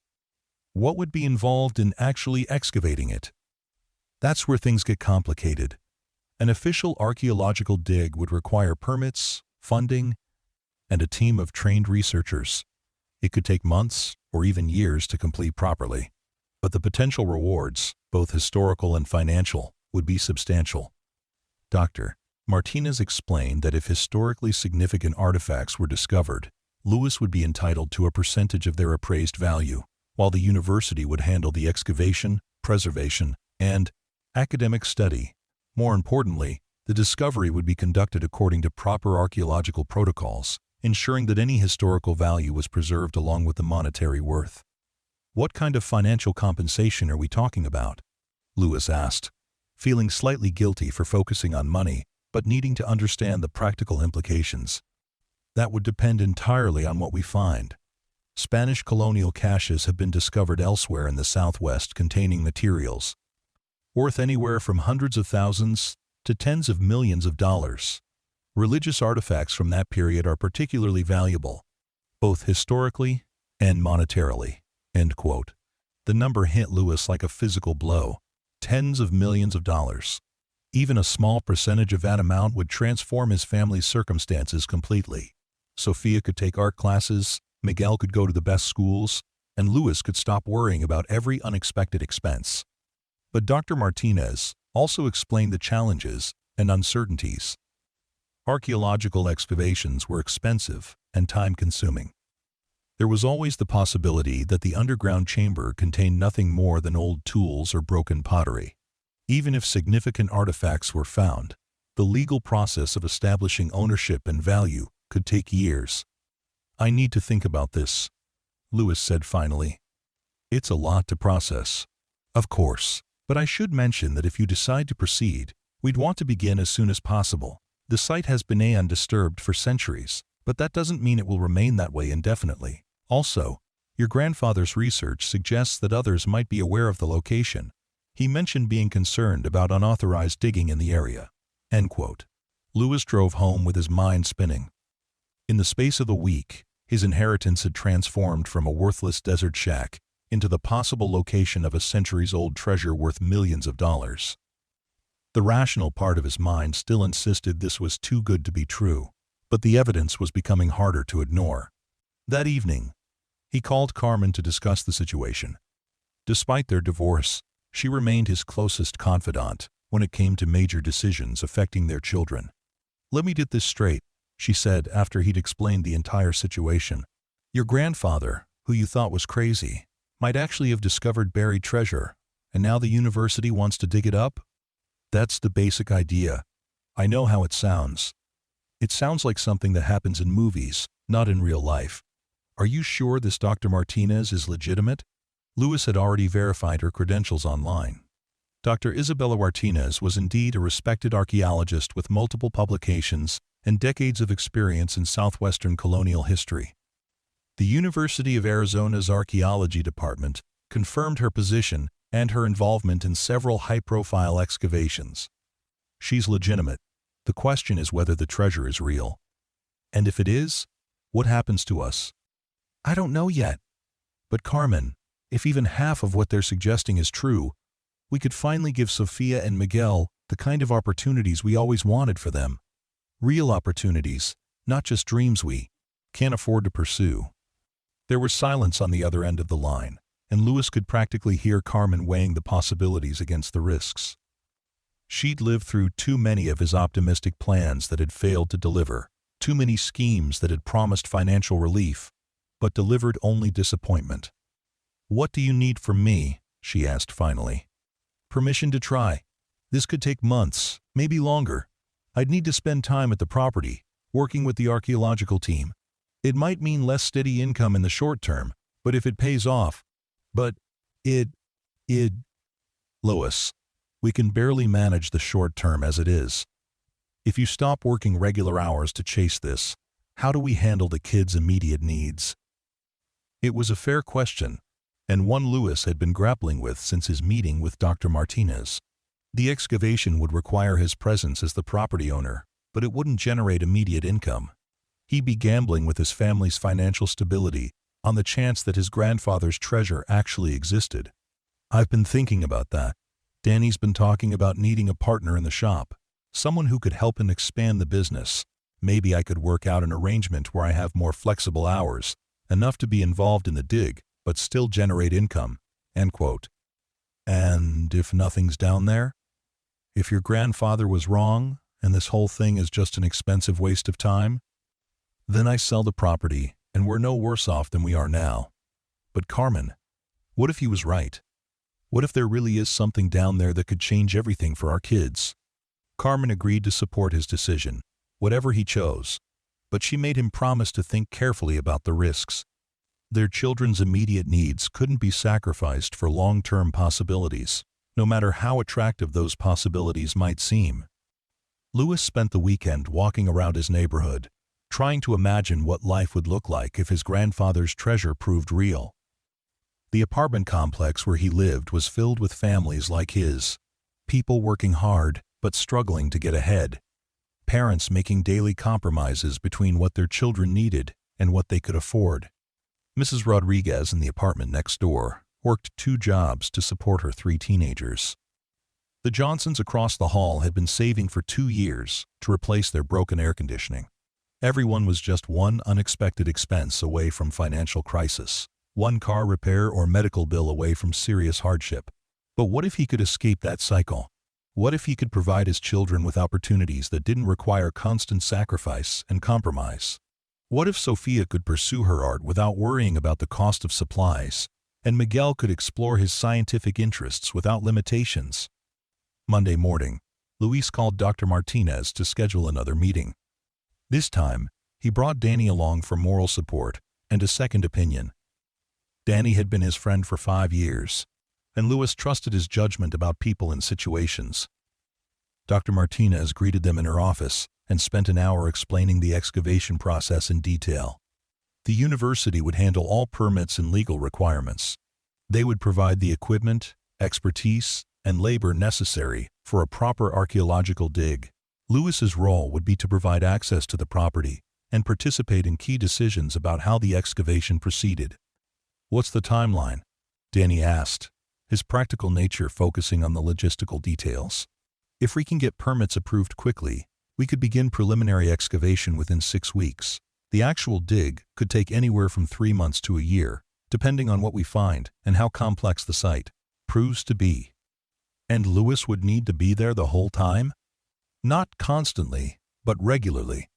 What would be involved in actually excavating it? That's where things get complicated. An official archaeological dig would require permits, funding, and a team of trained researchers. It could take months or even years to complete properly. But the potential rewards, both historical and financial, would be substantial. Dr. Martinez explained that if historically significant artifacts were discovered, Lewis would be entitled to a percentage of their appraised value, while the university would handle the excavation, preservation, and academic study. More importantly, the discovery would be conducted according to proper archaeological protocols, ensuring that any historical value was preserved along with the monetary worth. What kind of financial compensation are we talking about? Lewis asked, feeling slightly guilty for focusing on money, but needing to understand the practical implications. That would depend entirely on what we find. Spanish colonial caches have been discovered elsewhere in the Southwest containing materials worth anywhere from hundreds of thousands to tens of millions of dollars. Religious artifacts from that period are particularly valuable, both historically and monetarily. End quote. The number hit Lewis like a physical blow. Tens of millions of dollars. Even a small percentage of that amount would transform his family's circumstances completely. Sophia could take art classes, Miguel could go to the best schools, and Lewis could stop worrying about every unexpected expense. But Dr. Martinez also explained the challenges and uncertainties. Archaeological excavations were expensive and time-consuming. There was always the possibility that the underground chamber contained nothing more than old tools or broken pottery. Even if significant artifacts were found, the legal process of establishing ownership and value could take years. I need to think about this, Lewis said finally. It's a lot to process. Of course, but I should mention that if you decide to proceed, we'd want to begin as soon as possible. The site has been undisturbed for centuries, but that doesn't mean it will remain that way indefinitely. Also, your grandfather's research suggests that others might be aware of the location. He mentioned being concerned about unauthorized digging in the area. End quote. Lewis drove home with his mind spinning. In the space of a week, his inheritance had transformed from a worthless desert shack into the possible location of a centuries-old treasure worth millions of dollars. The rational part of his mind still insisted this was too good to be true, but the evidence was becoming harder to ignore. That evening, he called Carmen to discuss the situation. Despite their divorce, she remained his closest confidant when it came to major decisions affecting their children. "Let me get this straight," she said after he'd explained the entire situation. "Your grandfather, who you thought was crazy, might actually have discovered buried treasure, and now the university wants to dig it up?" "That's the basic idea. I know how it sounds. It sounds like something that happens in movies, not in real life. Are you sure this Dr. Martinez is legitimate?" Lewis had already verified her credentials online. Dr. Isabella Martinez was indeed a respected archaeologist with multiple publications and decades of experience in southwestern colonial history. The University of Arizona's Archaeology Department confirmed her position and her involvement in several high-profile excavations. She's legitimate. The question is whether the treasure is real. And if it is, what happens to us? "I don't know yet. But Carmen, if even half of what they're suggesting is true, we could finally give Sophia and Miguel The kind of opportunities we always wanted for them. Real opportunities, not just dreams we can't afford to pursue. There was silence on the other end of the line, and Louis could practically hear Carmen weighing the possibilities against the risks. She'd lived through too many of his optimistic plans that had failed to deliver, too many schemes that had promised financial relief, but delivered only disappointment. "What do you need from me?" she asked finally. "Permission to try. This could take months, maybe longer. I'd need to spend time at the property, working with the archaeological team. It might mean less steady income in the short term, but if it pays off, Louis, we can barely manage the short term as it is. If you stop working regular hours to chase this, how do we handle the kids' immediate needs?" It was a fair question, and one Louis had been grappling with since his meeting with Dr. Martinez. The excavation would require his presence as the property owner, but it wouldn't generate immediate income. He'd be gambling with his family's financial stability on the chance that his grandfather's treasure actually existed. "I've been thinking about that. Danny's been talking about needing a partner in the shop, someone who could help him expand the business. Maybe I could work out an arrangement where I have more flexible hours, enough to be involved in the dig, but still generate income." End quote. "And if nothing's down there? If your grandfather was wrong, and this whole thing is just an expensive waste of time? Then I sell the property, and we're no worse off than we are now." "But Carmen, what if he was right? What if there really is something down there that could change everything for our kids?" Carmen agreed to support his decision, whatever he chose, but she made him promise to think carefully about the risks. Their children's immediate needs couldn't be sacrificed for long-term possibilities, no matter how attractive those possibilities might seem. Louis spent the weekend walking around his neighborhood, trying to imagine what life would look like if his grandfather's treasure proved real. The apartment complex where he lived was filled with families like his, people working hard but struggling to get ahead, parents making daily compromises between what their children needed and what they could afford. Mrs. Rodriguez in the apartment next door worked 2 jobs to support her 3 teenagers. The Johnsons across the hall had been saving for 2 years to replace their broken air conditioning. Everyone was just one unexpected expense away from financial crisis, one car repair or medical bill away from serious hardship. But what if he could escape that cycle? What if he could provide his children with opportunities that didn't require constant sacrifice and compromise? What if Sophia could pursue her art without worrying about the cost of supplies, and Miguel could explore his scientific interests without limitations? Monday morning, Luis called Dr. Martinez to schedule another meeting. This time, he brought Danny along for moral support and a second opinion. Danny had been his friend for 5 years, and Louis trusted his judgment about people and situations. Dr. Martinez greeted them in her office and spent an hour explaining the excavation process in detail. The university would handle all permits and legal requirements. They would provide the equipment, expertise, and labor necessary for a proper archaeological dig. Louis's role would be to provide access to the property and participate in key decisions about how the excavation proceeded. "What's the timeline?" Danny asked, his practical nature focusing on the logistical details. "If we can get permits approved quickly, we could begin preliminary excavation within 6 weeks. The actual dig could take anywhere from 3 months to a year, depending on what we find and how complex the site proves to be." And Louis would need to be there the whole time? Not constantly, but regularly.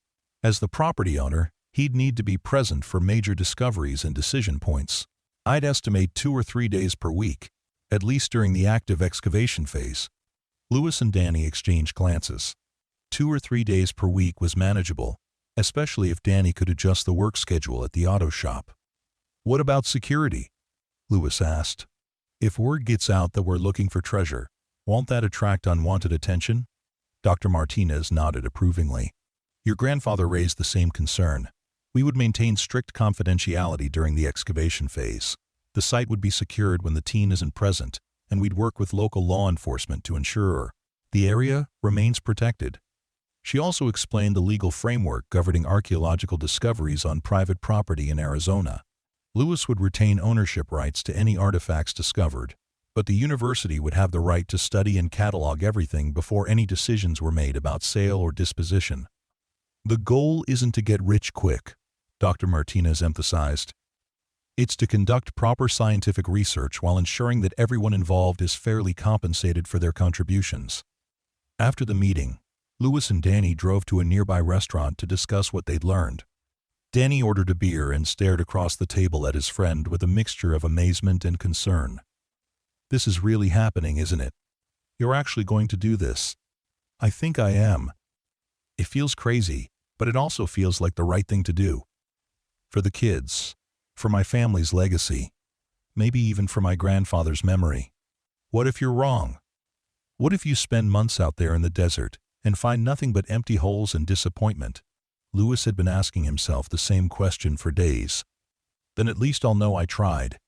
As the property owner, he'd need to be present for major discoveries and decision points. "I'd estimate 2 or 3 days per week, at least during the active excavation phase." Louis and Danny exchanged glances. 2 or 3 days per week was manageable, especially if Danny could adjust the work schedule at the auto shop. "What about security?" Louis asked. "If word gets out that we're looking for treasure, won't that attract unwanted attention?" Dr. Martinez nodded approvingly. "Your grandfather raised the same concern. We would maintain strict confidentiality during the excavation phase. The site would be secured when the team isn't present, and we'd work with local law enforcement to ensure the area remains protected." She also explained the legal framework governing archaeological discoveries on private property in Arizona. Louis would retain ownership rights to any artifacts discovered, but the university would have the right to study and catalog everything before any decisions were made about sale or disposition. The goal isn't to get rich quick, Dr. Martinez emphasized. It's to conduct proper scientific research while ensuring that everyone involved is fairly compensated for their contributions. After the meeting, Louis and Danny drove to a nearby restaurant to discuss what they'd learned. Danny ordered a beer and stared across the table at his friend with a mixture of amazement and concern. "This is really happening, isn't it? You're actually going to do this?" "I think I am. It feels crazy, but it also feels like the right thing to do. For the kids, for my family's legacy, maybe even for my grandfather's memory. What if you're wrong? What if you spend months out there in the desert and find nothing but empty holes and disappointment?" Louis had been asking himself the same question for days. "Then at least I'll know I tried.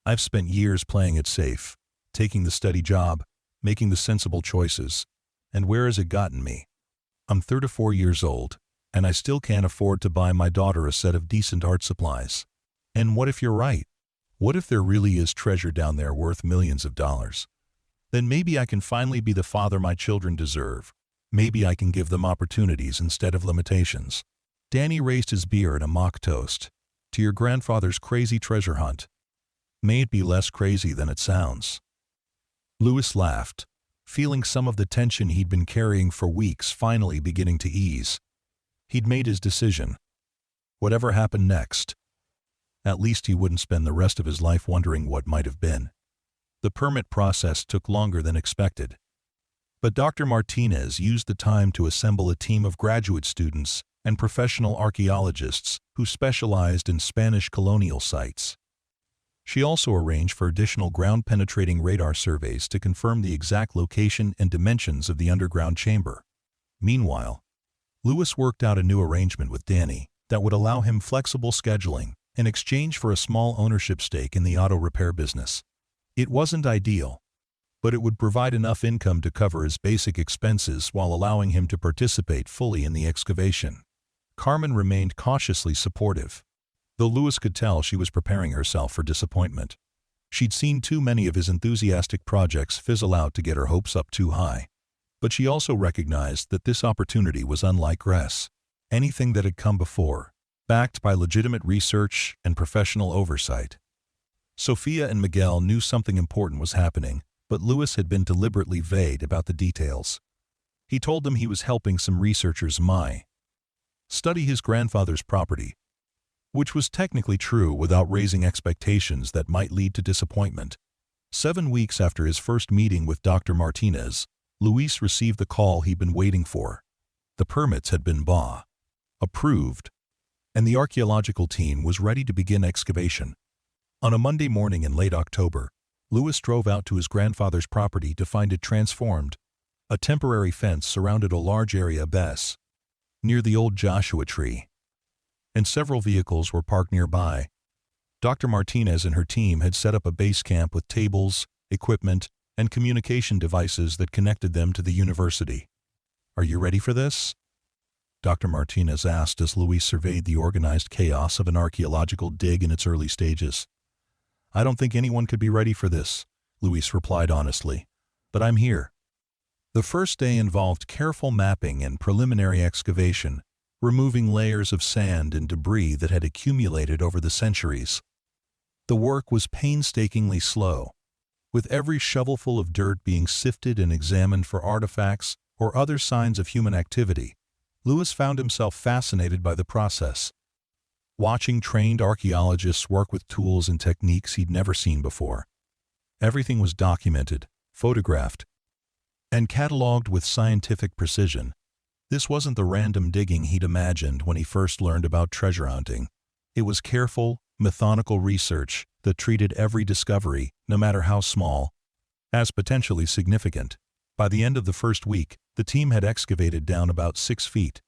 I've spent years playing it safe, taking the steady job, making the sensible choices. And where has it gotten me? I'm 34 years old, and I still can't afford to buy my daughter a set of decent art supplies. And what if you're right? What if there really is treasure down there worth millions of dollars? Then maybe I can finally be the father my children deserve. Maybe I can give them opportunities instead of limitations." Danny raised his beer in a mock toast. "To your grandfather's crazy treasure hunt. May it be less crazy than it sounds." Louis laughed, feeling some of the tension he'd been carrying for weeks finally beginning to ease. He'd made his decision. Whatever happened next, at least he wouldn't spend the rest of his life wondering what might have been. The permit process took longer than expected. But Dr. Martinez used the time to assemble a team of graduate students and professional archaeologists who specialized in Spanish colonial sites. She also arranged for additional ground-penetrating radar surveys to confirm the exact location and dimensions of the underground chamber. Meanwhile, Louis worked out a new arrangement with Danny that would allow him flexible scheduling in exchange for a small ownership stake in the auto repair business. It wasn't ideal, but it would provide enough income to cover his basic expenses while allowing him to participate fully in the excavation. Carmen remained cautiously supportive, though Louis could tell she was preparing herself for disappointment. She'd seen too many of his enthusiastic projects fizzle out to get her hopes up too high. But she also recognized that this opportunity was unlike anything that had come before, backed by legitimate research and professional oversight. Sofia and Miguel knew something important was happening, but Louis had been deliberately vague about the details. He told them he was helping some researchers study his grandfather's property, which was technically true without raising expectations that might lead to disappointment. 7 weeks after his first meeting with Dr. Martinez, Luis received the call he'd been waiting for. The permits had been approved, and the archaeological team was ready to begin excavation. On a Monday morning in late October, Louis drove out to his grandfather's property to find it transformed. A temporary fence surrounded a large area near the old Joshua tree, and several vehicles were parked nearby. Dr. Martinez and her team had set up a base camp with tables, equipment, and communication devices that connected them to the university. "Are you ready for this?" Dr. Martinez asked as Louis surveyed the organized chaos of an archaeological dig in its early stages. "I don't think anyone could be ready for this," Louis replied honestly, "but I'm here." The first day involved careful mapping and preliminary excavation, removing layers of sand and debris that had accumulated over the centuries. The work was painstakingly slow, with every shovelful of dirt being sifted and examined for artifacts or other signs of human activity. Louis found himself fascinated by the process, watching trained archaeologists work with tools and techniques he'd never seen before. Everything was documented, photographed, and catalogued with scientific precision. This wasn't the random digging he'd imagined when he first learned about treasure hunting. It was careful, methodical research that treated every discovery, no matter how small, as potentially significant. By the end of the first week, the team had excavated down about 6 feet,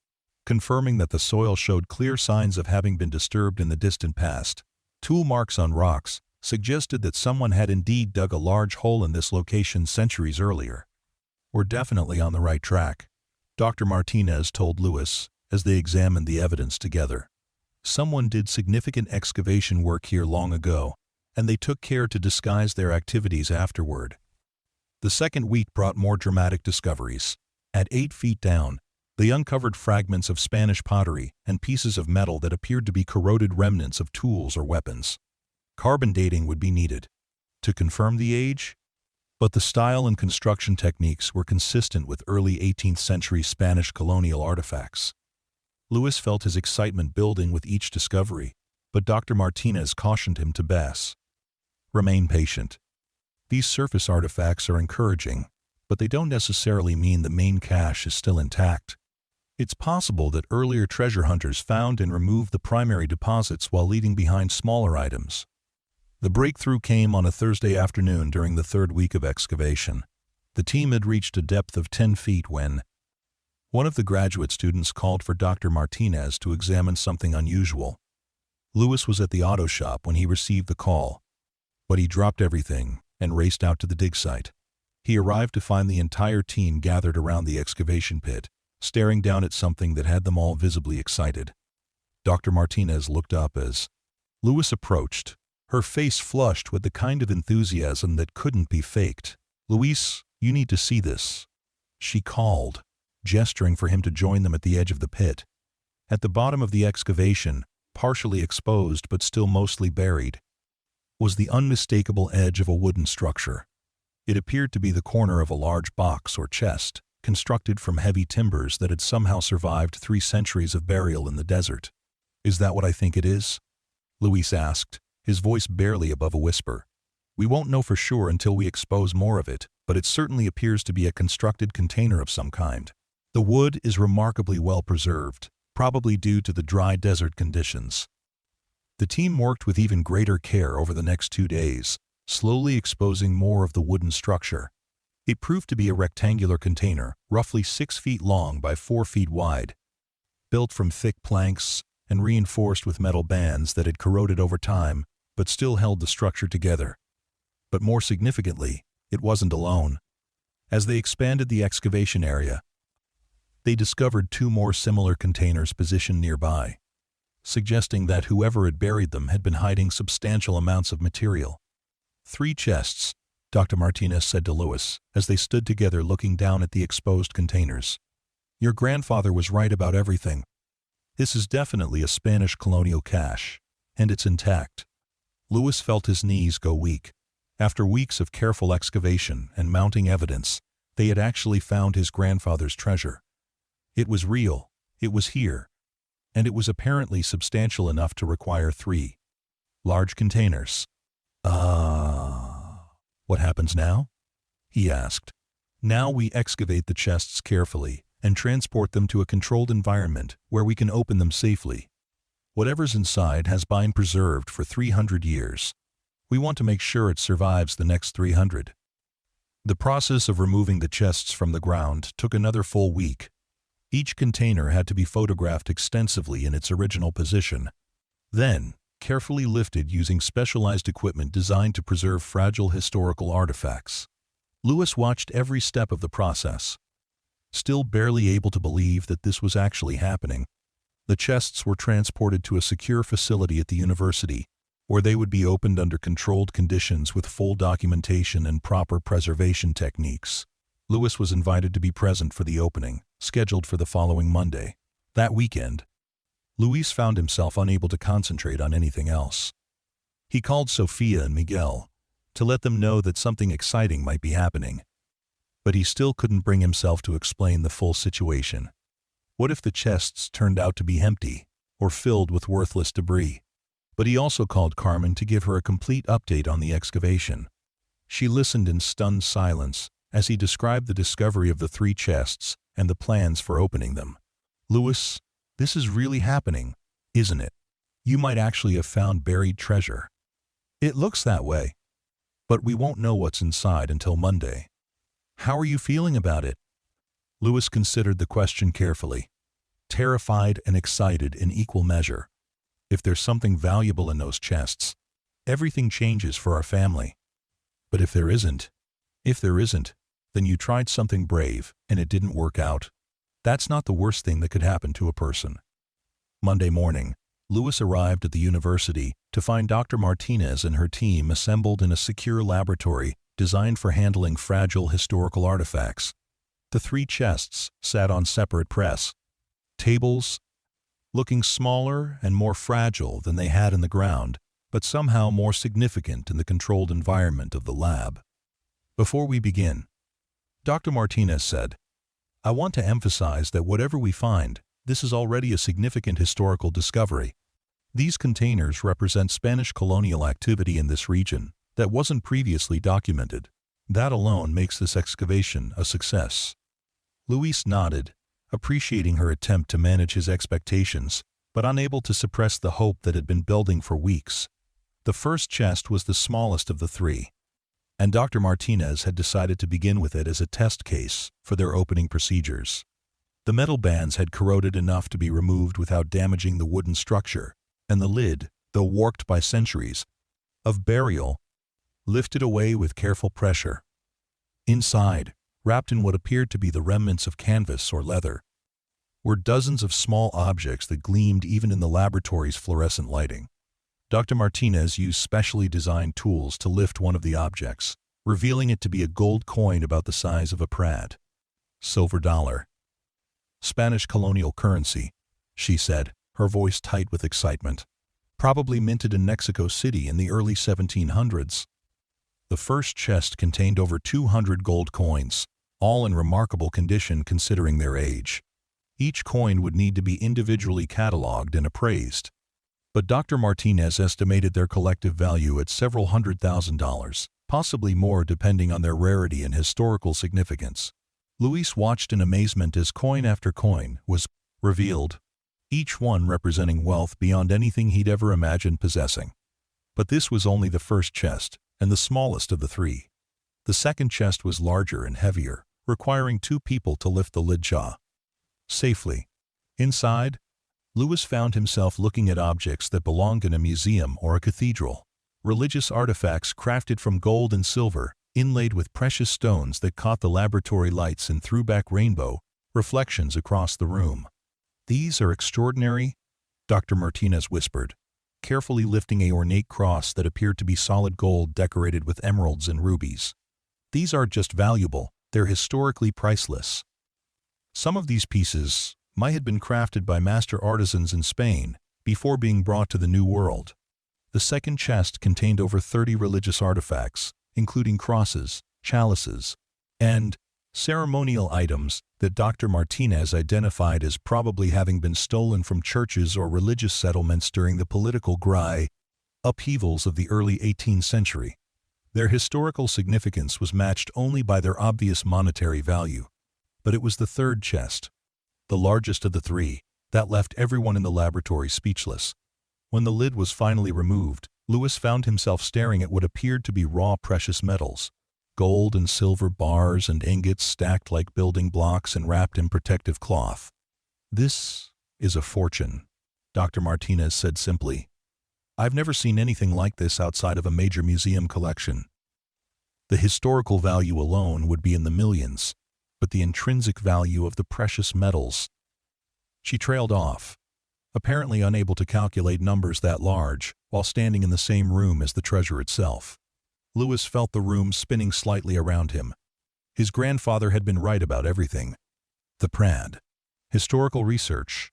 confirming that the soil showed clear signs of having been disturbed in the distant past. Tool marks on rocks suggested that someone had indeed dug a large hole in this location centuries earlier. "We're definitely on the right track," Dr. Martinez told Louis as they examined the evidence together. "Someone did significant excavation work here long ago, and they took care to disguise their activities afterward. The second week brought more dramatic discoveries. At 8 feet down, they uncovered fragments of Spanish pottery and pieces of metal that appeared to be corroded remnants of tools or weapons. Carbon dating would be needed to confirm the age, but the style and construction techniques were consistent with early 18th century Spanish colonial artifacts. Luis felt his excitement building with each discovery, but Dr. Martinez cautioned him to remain patient. These surface artifacts are encouraging, but they don't necessarily mean the main cache is still intact. It's possible that earlier treasure hunters found and removed the primary deposits while leaving behind smaller items. The breakthrough came on a Thursday afternoon during the third week of excavation. The team had reached a depth of 10 feet when one of the graduate students called for Dr. Martinez to examine something unusual. Luis was at the auto shop when he received the call, but he dropped everything and raced out to the dig site. He arrived to find the entire team gathered around the excavation pit, staring down at something that had them all visibly excited. Dr. Martinez looked up as Luis approached, her face flushed with the kind of enthusiasm that couldn't be faked. "Luis, you need to see this," she called, gesturing for him to join them at the edge of the pit. At the bottom of the excavation, partially exposed but still mostly buried, was the unmistakable edge of a wooden structure. It appeared to be the corner of a large box or chest, constructed from heavy timbers that had somehow survived 3 centuries of burial in the desert. "Is that what I think it is?" Luis asked, his voice barely above a whisper. "We won't know for sure until we expose more of it, but it certainly appears to be a constructed container of some kind. The wood is remarkably well preserved, probably due to the dry desert conditions." The team worked with even greater care over the next 2 days, slowly exposing more of the wooden structure. It proved to be a rectangular container, roughly 6 feet long by 4 feet wide, built from thick planks and reinforced with metal bands that had corroded over time, but still held the structure together. But more significantly, it wasn't alone. As they expanded the excavation area, they discovered 2 more similar containers positioned nearby, suggesting that whoever had buried them had been hiding substantial amounts of material. 3 chests, Dr. Martinez said to Luis, as they stood together looking down at the exposed containers. "Your grandfather was right about everything. This is definitely a Spanish colonial cache, and it's intact." Luis felt his knees go weak. After weeks of careful excavation and mounting evidence, they had actually found his grandfather's treasure. It was real, it was here, and it was apparently substantial enough to require 3 large containers. What happens now?" he asked. "Now we excavate the chests carefully and transport them to a controlled environment where we can open them safely. Whatever's inside has been preserved for 300 years. We want to make sure it survives the next 300. The process of removing the chests from the ground took another full week. Each container had to be photographed extensively in its original position, then carefully lifted using specialized equipment designed to preserve fragile historical artifacts. Luis watched every step of the process, still barely able to believe that this was actually happening. The chests were transported to a secure facility at the university, where they would be opened under controlled conditions with full documentation and proper preservation techniques. Luis was invited to be present for the opening, scheduled for the following Monday. That weekend, Luis found himself unable to concentrate on anything else. He called Sofia and Miguel to let them know that something exciting might be happening, but he still couldn't bring himself to explain the full situation. What if the chests turned out to be empty or filled with worthless debris? But he also called Carmen to give her a complete update on the excavation. She listened in stunned silence as he described the discovery of the 3 chests and the plans for opening them. "Luis, this is really happening, isn't it? You might actually have found buried treasure." "It looks that way, but we won't know what's inside until Monday." "How are you feeling about it?" Luis considered the question carefully, terrified and excited in equal measure. If there's something valuable in those chests, everything changes for our family. But if there isn't, then you tried something brave and it didn't work out. That's not the worst thing that could happen to a person. Monday morning, Luis arrived at the university to find Dr. Martinez and her team assembled in a secure laboratory designed for handling fragile historical artifacts. The 3 chests sat on separate press tables, looking smaller and more fragile than they had in the ground, but somehow more significant in the controlled environment of the lab. Before we begin, Dr. Martinez said, I want to emphasize that whatever we find, this is already a significant historical discovery. These containers represent Spanish colonial activity in this region that wasn't previously documented. That alone makes this excavation a success. Luis nodded, appreciating her attempt to manage his expectations, but unable to suppress the hope that had been building for weeks. The first chest was the smallest of the 3, and Dr. Martinez had decided to begin with it as a test case for their opening procedures. The metal bands had corroded enough to be removed without damaging the wooden structure, and the lid, though warped by centuries of burial, lifted away with careful pressure. Inside, wrapped in what appeared to be the remnants of canvas or leather, were dozens of small objects that gleamed even in the laboratory's fluorescent lighting. Dr. Martinez used specially designed tools to lift one of the objects, revealing it to be a gold coin about the size of a prad. Silver dollar. Spanish colonial currency, she said, her voice tight with excitement. Probably minted in Mexico City in the early 1700s. The first chest contained over 200 gold coins, all in remarkable condition considering their age. Each coin would need to be individually cataloged and appraised, but Dr. Martinez estimated their collective value at several $100,000, possibly more depending on their rarity and historical significance. Luis watched in amazement as coin after coin was revealed, each one representing wealth beyond anything he'd ever imagined possessing. But this was only the first chest, and the smallest of the 3. The second chest was larger and heavier, requiring 2 people to lift the lid jaw safely. Inside, Luis found himself looking at objects that belonged in a museum or a cathedral. Religious artifacts crafted from gold and silver, inlaid with precious stones that caught the laboratory lights and threw back rainbow reflections across the room. These are extraordinary, Dr. Martinez whispered, carefully lifting an ornate cross that appeared to be solid gold decorated with emeralds and rubies. These aren't just valuable, they're historically priceless. Some of these pieces might have been crafted by master artisans in Spain before being brought to the New World. The second chest contained over 30 religious artifacts, including crosses, chalices, and ceremonial items that Dr. Martinez identified as probably having been stolen from churches or religious settlements during the political upheavals of the early 18th century. Their historical significance was matched only by their obvious monetary value. But it was the third chest, the largest of the 3, that left everyone in the laboratory speechless. When the lid was finally removed, Luis found himself staring at what appeared to be raw precious metals. Gold and silver bars and ingots stacked like building blocks and wrapped in protective cloth. This is a fortune, Dr. Martinez said simply. I've never seen anything like this outside of a major museum collection. The historical value alone would be in the millions, but the intrinsic value of the precious metals. She trailed off, apparently unable to calculate numbers that large while standing in the same room as the treasure itself. Luis felt the room spinning slightly around him. His grandfather had been right about everything. The Prad, historical research,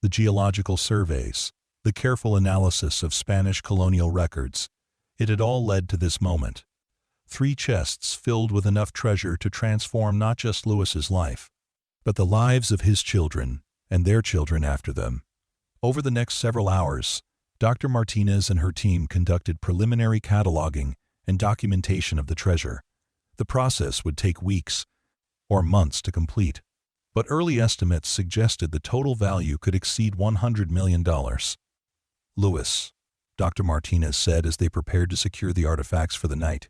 the geological surveys, the careful analysis of Spanish colonial records. It had all led to this moment. 3 chests filled with enough treasure to transform not just Luis's life, but the lives of his children and their children after them. Over the next several hours, Dr. Martinez and her team conducted preliminary cataloging and documentation of the treasure. The process would take weeks or months to complete, but early estimates suggested the total value could exceed $100 million. Luis, Dr. Martinez said as they prepared to secure the artifacts for the night.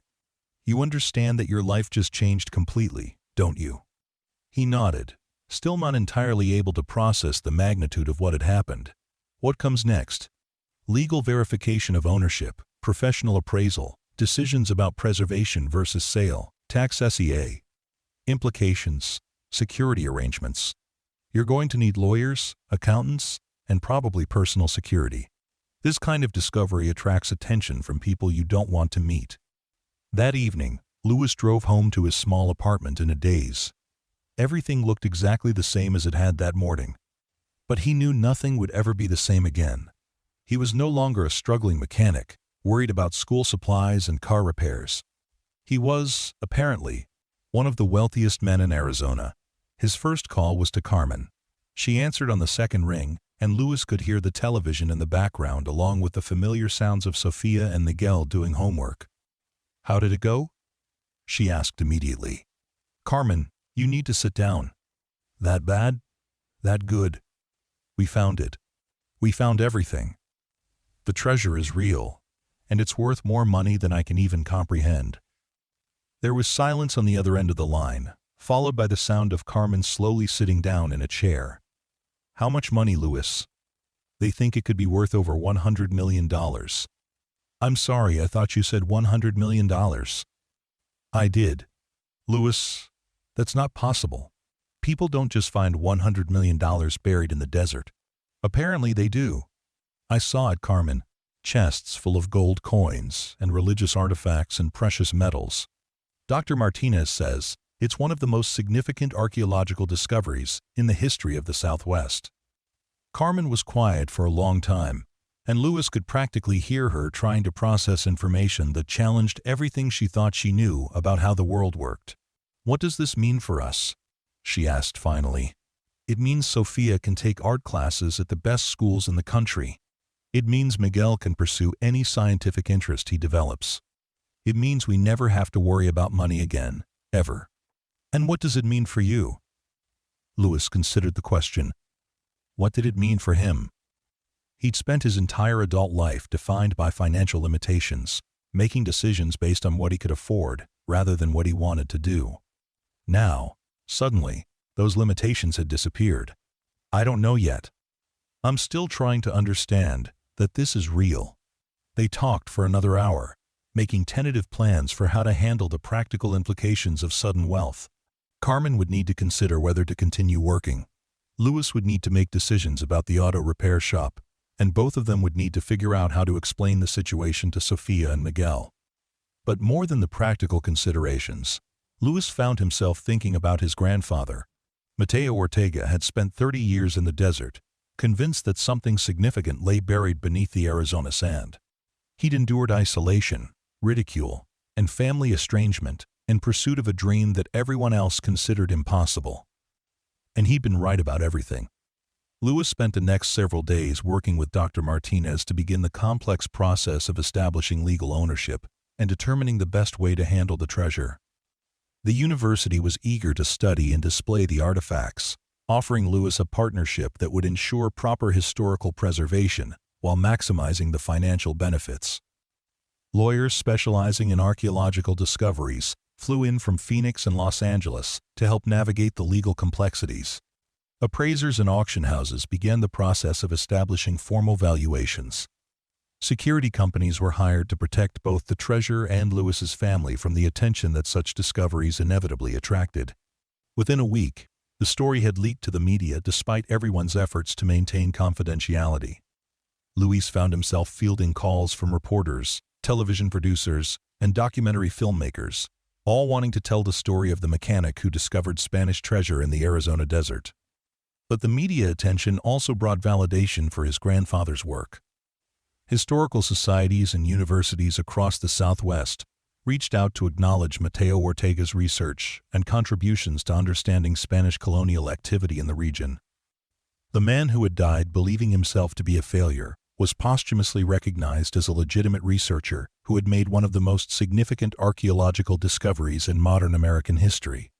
You understand that your life just changed completely, don't you? He nodded, still not entirely able to process the magnitude of what had happened. What comes next? Legal verification of ownership, professional appraisal, decisions about preservation versus sale, tax SEA, implications, security arrangements. You're going to need lawyers, accountants, and probably personal security. This kind of discovery attracts attention from people you don't want to meet. That evening, Lewis drove home to his small apartment in a daze. Everything looked exactly the same as it had that morning. But he knew nothing would ever be the same again. He was no longer a struggling mechanic, worried about school supplies and car repairs. He was, apparently, one of the wealthiest men in Arizona. His first call was to Carmen. She answered on the second ring, and Lewis could hear the television in the background along with the familiar sounds of Sophia and Miguel doing homework. "How did it go?" she asked immediately. "Carmen, you need to sit down." "That bad?" "That good. We found it. We found everything. The treasure is real, and it's worth more money than I can even comprehend." There was silence on the other end of the line, followed by the sound of Carmen slowly sitting down in a chair. "How much money, Lewis?" "They think it could be worth over $100 million. "I'm sorry, I thought you said $100 million. "I did." "Lewis, that's not possible. People don't just find $100 million buried in the desert." "Apparently they do. I saw it, Carmen. Chests full of gold coins and religious artifacts and precious metals. Dr. Martinez says it's one of the most significant archaeological discoveries in the history of the Southwest." Carmen was quiet for a long time, and Lewis could practically hear her trying to process information that challenged everything she thought she knew about how the world worked. "What does this mean for us?" she asked finally. "It means Sophia can take art classes at the best schools in the country. It means Miguel can pursue any scientific interest he develops. It means we never have to worry about money again, ever." "And what does it mean for you?" Lewis considered the question. What did it mean for him? He'd spent his entire adult life defined by financial limitations, making decisions based on what he could afford rather than what he wanted to do. Now, suddenly, those limitations had disappeared. "I don't know yet. I'm still trying to understand that this is real." They talked for another hour, making tentative plans for how to handle the practical implications of sudden wealth. Carmen would need to consider whether to continue working. Lewis would need to make decisions about the auto repair shop, and both of them would need to figure out how to explain the situation to Sophia and Miguel. But more than the practical considerations, Lewis found himself thinking about his grandfather. Mateo Ortega had spent 30 years in the desert, convinced that something significant lay buried beneath the Arizona sand. He'd endured isolation, ridicule, and family estrangement in pursuit of a dream that everyone else considered impossible. And he'd been right about everything. Lewis spent the next several days working with Dr. Martinez to begin the complex process of establishing legal ownership and determining the best way to handle the treasure. The university was eager to study and display the artifacts, offering Lewis a partnership that would ensure proper historical preservation while maximizing the financial benefits. Lawyers specializing in archaeological discoveries flew in from Phoenix and Los Angeles to help navigate the legal complexities. Appraisers and auction houses began the process of establishing formal valuations. Security companies were hired to protect both the treasure and Lewis's family from the attention that such discoveries inevitably attracted. Within a week, the story had leaked to the media despite everyone's efforts to maintain confidentiality. Lewis found himself fielding calls from reporters, television producers, and documentary filmmakers, all wanting to tell the story of the mechanic who discovered Spanish treasure in the Arizona desert. But the media attention also brought validation for his grandfather's work. Historical societies and universities across the Southwest reached out to acknowledge Mateo Ortega's research and contributions to understanding Spanish colonial activity in the region. The man who had died believing himself to be a failure was posthumously recognized as a legitimate researcher who had made one of the most significant archaeological discoveries in modern American history.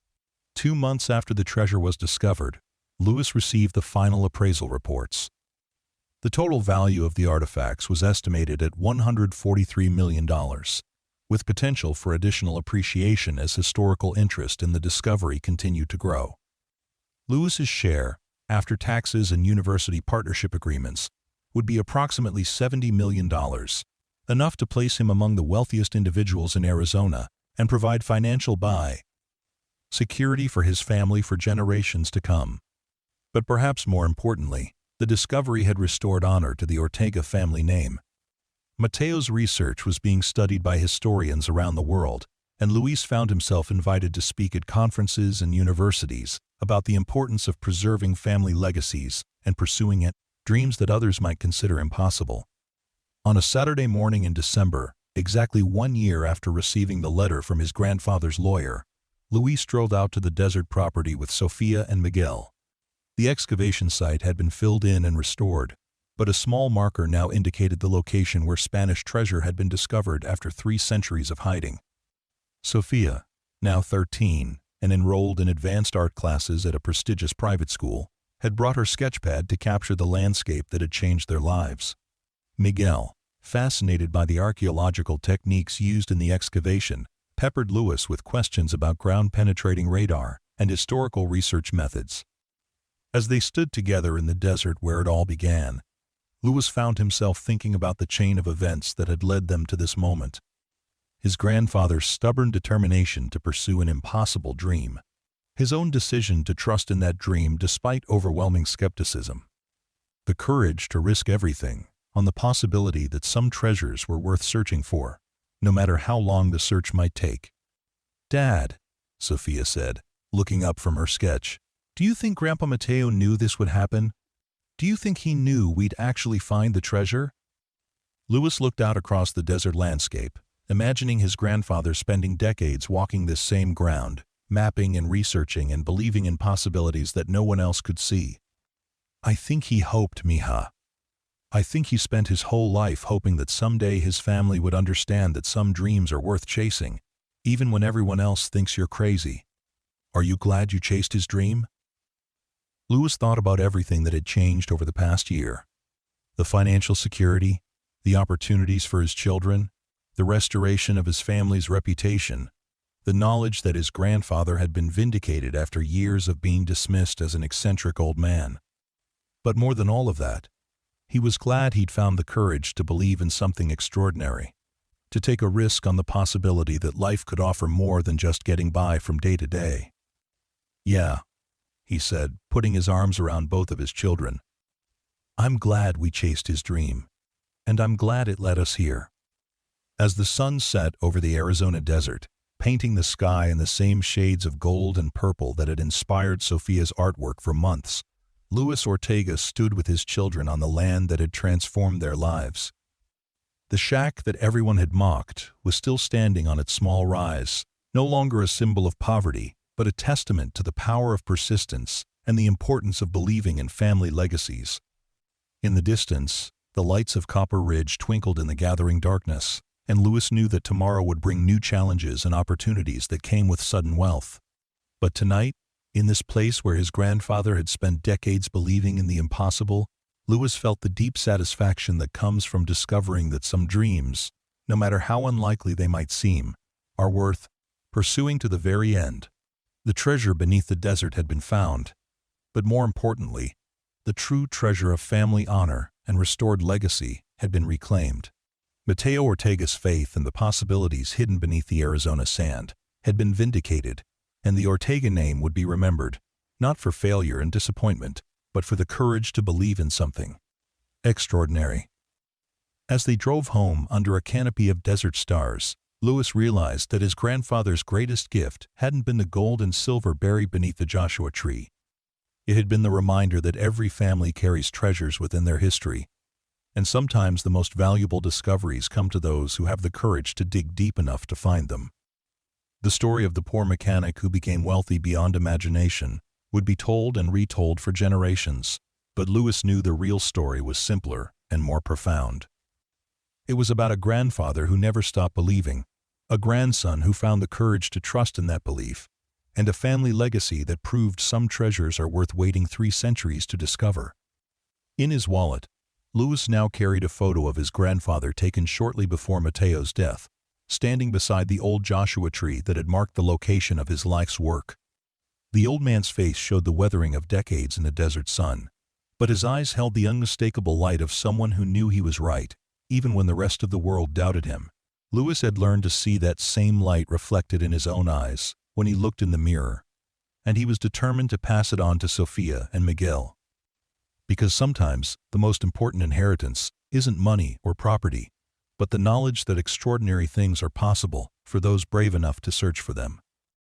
2 months after the treasure was discovered, Lewis received the final appraisal reports. The total value of the artifacts was estimated at $143 million, with potential for additional appreciation as historical interest in the discovery continued to grow. Lewis's share, after taxes and university partnership agreements, would be approximately $70 million, enough to place him among the wealthiest individuals in Arizona and provide financial security for his family for generations to come. But perhaps more importantly, The discovery had restored honor to the Ortega family name. Mateo's research was being studied by historians around the world, and Luis found himself invited to speak at conferences and universities about the importance of preserving family legacies and pursuing dreams that others might consider impossible. On a Saturday morning in December, exactly 1 year after receiving the letter from his grandfather's lawyer, Luis drove out to the desert property with Sofia and Miguel. The excavation site had been filled in and restored, but a small marker now indicated the location where Spanish treasure had been discovered after 3 centuries of hiding. Sofia, now 13 and enrolled in advanced art classes at a prestigious private school, had brought her sketchpad to capture the landscape that had changed their lives. Miguel, fascinated by the archaeological techniques used in the excavation, peppered Luis with questions about ground-penetrating radar and historical research methods. As they stood together in the desert where it all began, Luis found himself thinking about the chain of events that had led them to this moment. His grandfather's stubborn determination to pursue an impossible dream. His own decision to trust in that dream despite overwhelming skepticism. The courage to risk everything on the possibility that some treasures were worth searching for, no matter how long the search might take. "Dad," Sofia said, looking up from her sketch, "do you think Grandpa Mateo knew this would happen? Do you think he knew we'd actually find the treasure?" Luis looked out across the desert landscape, imagining his grandfather spending decades walking this same ground, mapping and researching and believing in possibilities that no one else could see. "I think he hoped, mija. I think he spent his whole life hoping that someday his family would understand that some dreams are worth chasing, even when everyone else thinks you're crazy. Are you glad you chased his dream?" Luis thought about everything that had changed over the past year. The financial security, the opportunities for his children, the restoration of his family's reputation, the knowledge that his grandfather had been vindicated after years of being dismissed as an eccentric old man. But more than all of that, he was glad he'd found the courage to believe in something extraordinary, to take a risk on the possibility that life could offer more than just getting by from day to day. "Yeah," he said, putting his arms around both of his children. "I'm glad we chased his dream, and I'm glad it led us here." As the sun set over the Arizona desert, painting the sky in the same shades of gold and purple that had inspired Sofia's artwork for months, Luis Ortega stood with his children on the land that had transformed their lives. The shack that everyone had mocked was still standing on its small rise, no longer a symbol of poverty, but a testament to the power of persistence and the importance of believing in family legacies. In the distance, the lights of Copper Ridge twinkled in the gathering darkness, and Luis knew that tomorrow would bring new challenges and opportunities that came with sudden wealth. But tonight, in this place where his grandfather had spent decades believing in the impossible, Luis felt the deep satisfaction that comes from discovering that some dreams, no matter how unlikely they might seem, are worth pursuing to the very end. The treasure beneath the desert had been found, but more importantly, the true treasure of family honor and restored legacy had been reclaimed. Mateo Ortega's faith in the possibilities hidden beneath the Arizona sand had been vindicated, and the Ortega name would be remembered, not for failure and disappointment, but for the courage to believe in something extraordinary. As they drove home under a canopy of desert stars, Luis realized that his grandfather's greatest gift hadn't been the gold and silver buried beneath the Joshua tree. It had been the reminder that every family carries treasures within their history, and sometimes the most valuable discoveries come to those who have the courage to dig deep enough to find them. The story of the poor mechanic who became wealthy beyond imagination would be told and retold for generations, but Luis knew the real story was simpler and more profound. It was about a grandfather who never stopped believing, a grandson who found the courage to trust in that belief, and a family legacy that proved some treasures are worth waiting 3 centuries to discover. In his wallet, Luis now carried a photo of his grandfather taken shortly before Mateo's death, standing beside the old Joshua tree that had marked the location of his life's work. The old man's face showed the weathering of decades in the desert sun, but his eyes held the unmistakable light of someone who knew he was right, even when the rest of the world doubted him. Luis had learned to see that same light reflected in his own eyes when he looked in the mirror, and he was determined to pass it on to Sofia and Miguel. Because sometimes the most important inheritance isn't money or property, but the knowledge that extraordinary things are possible for those brave enough to search for them.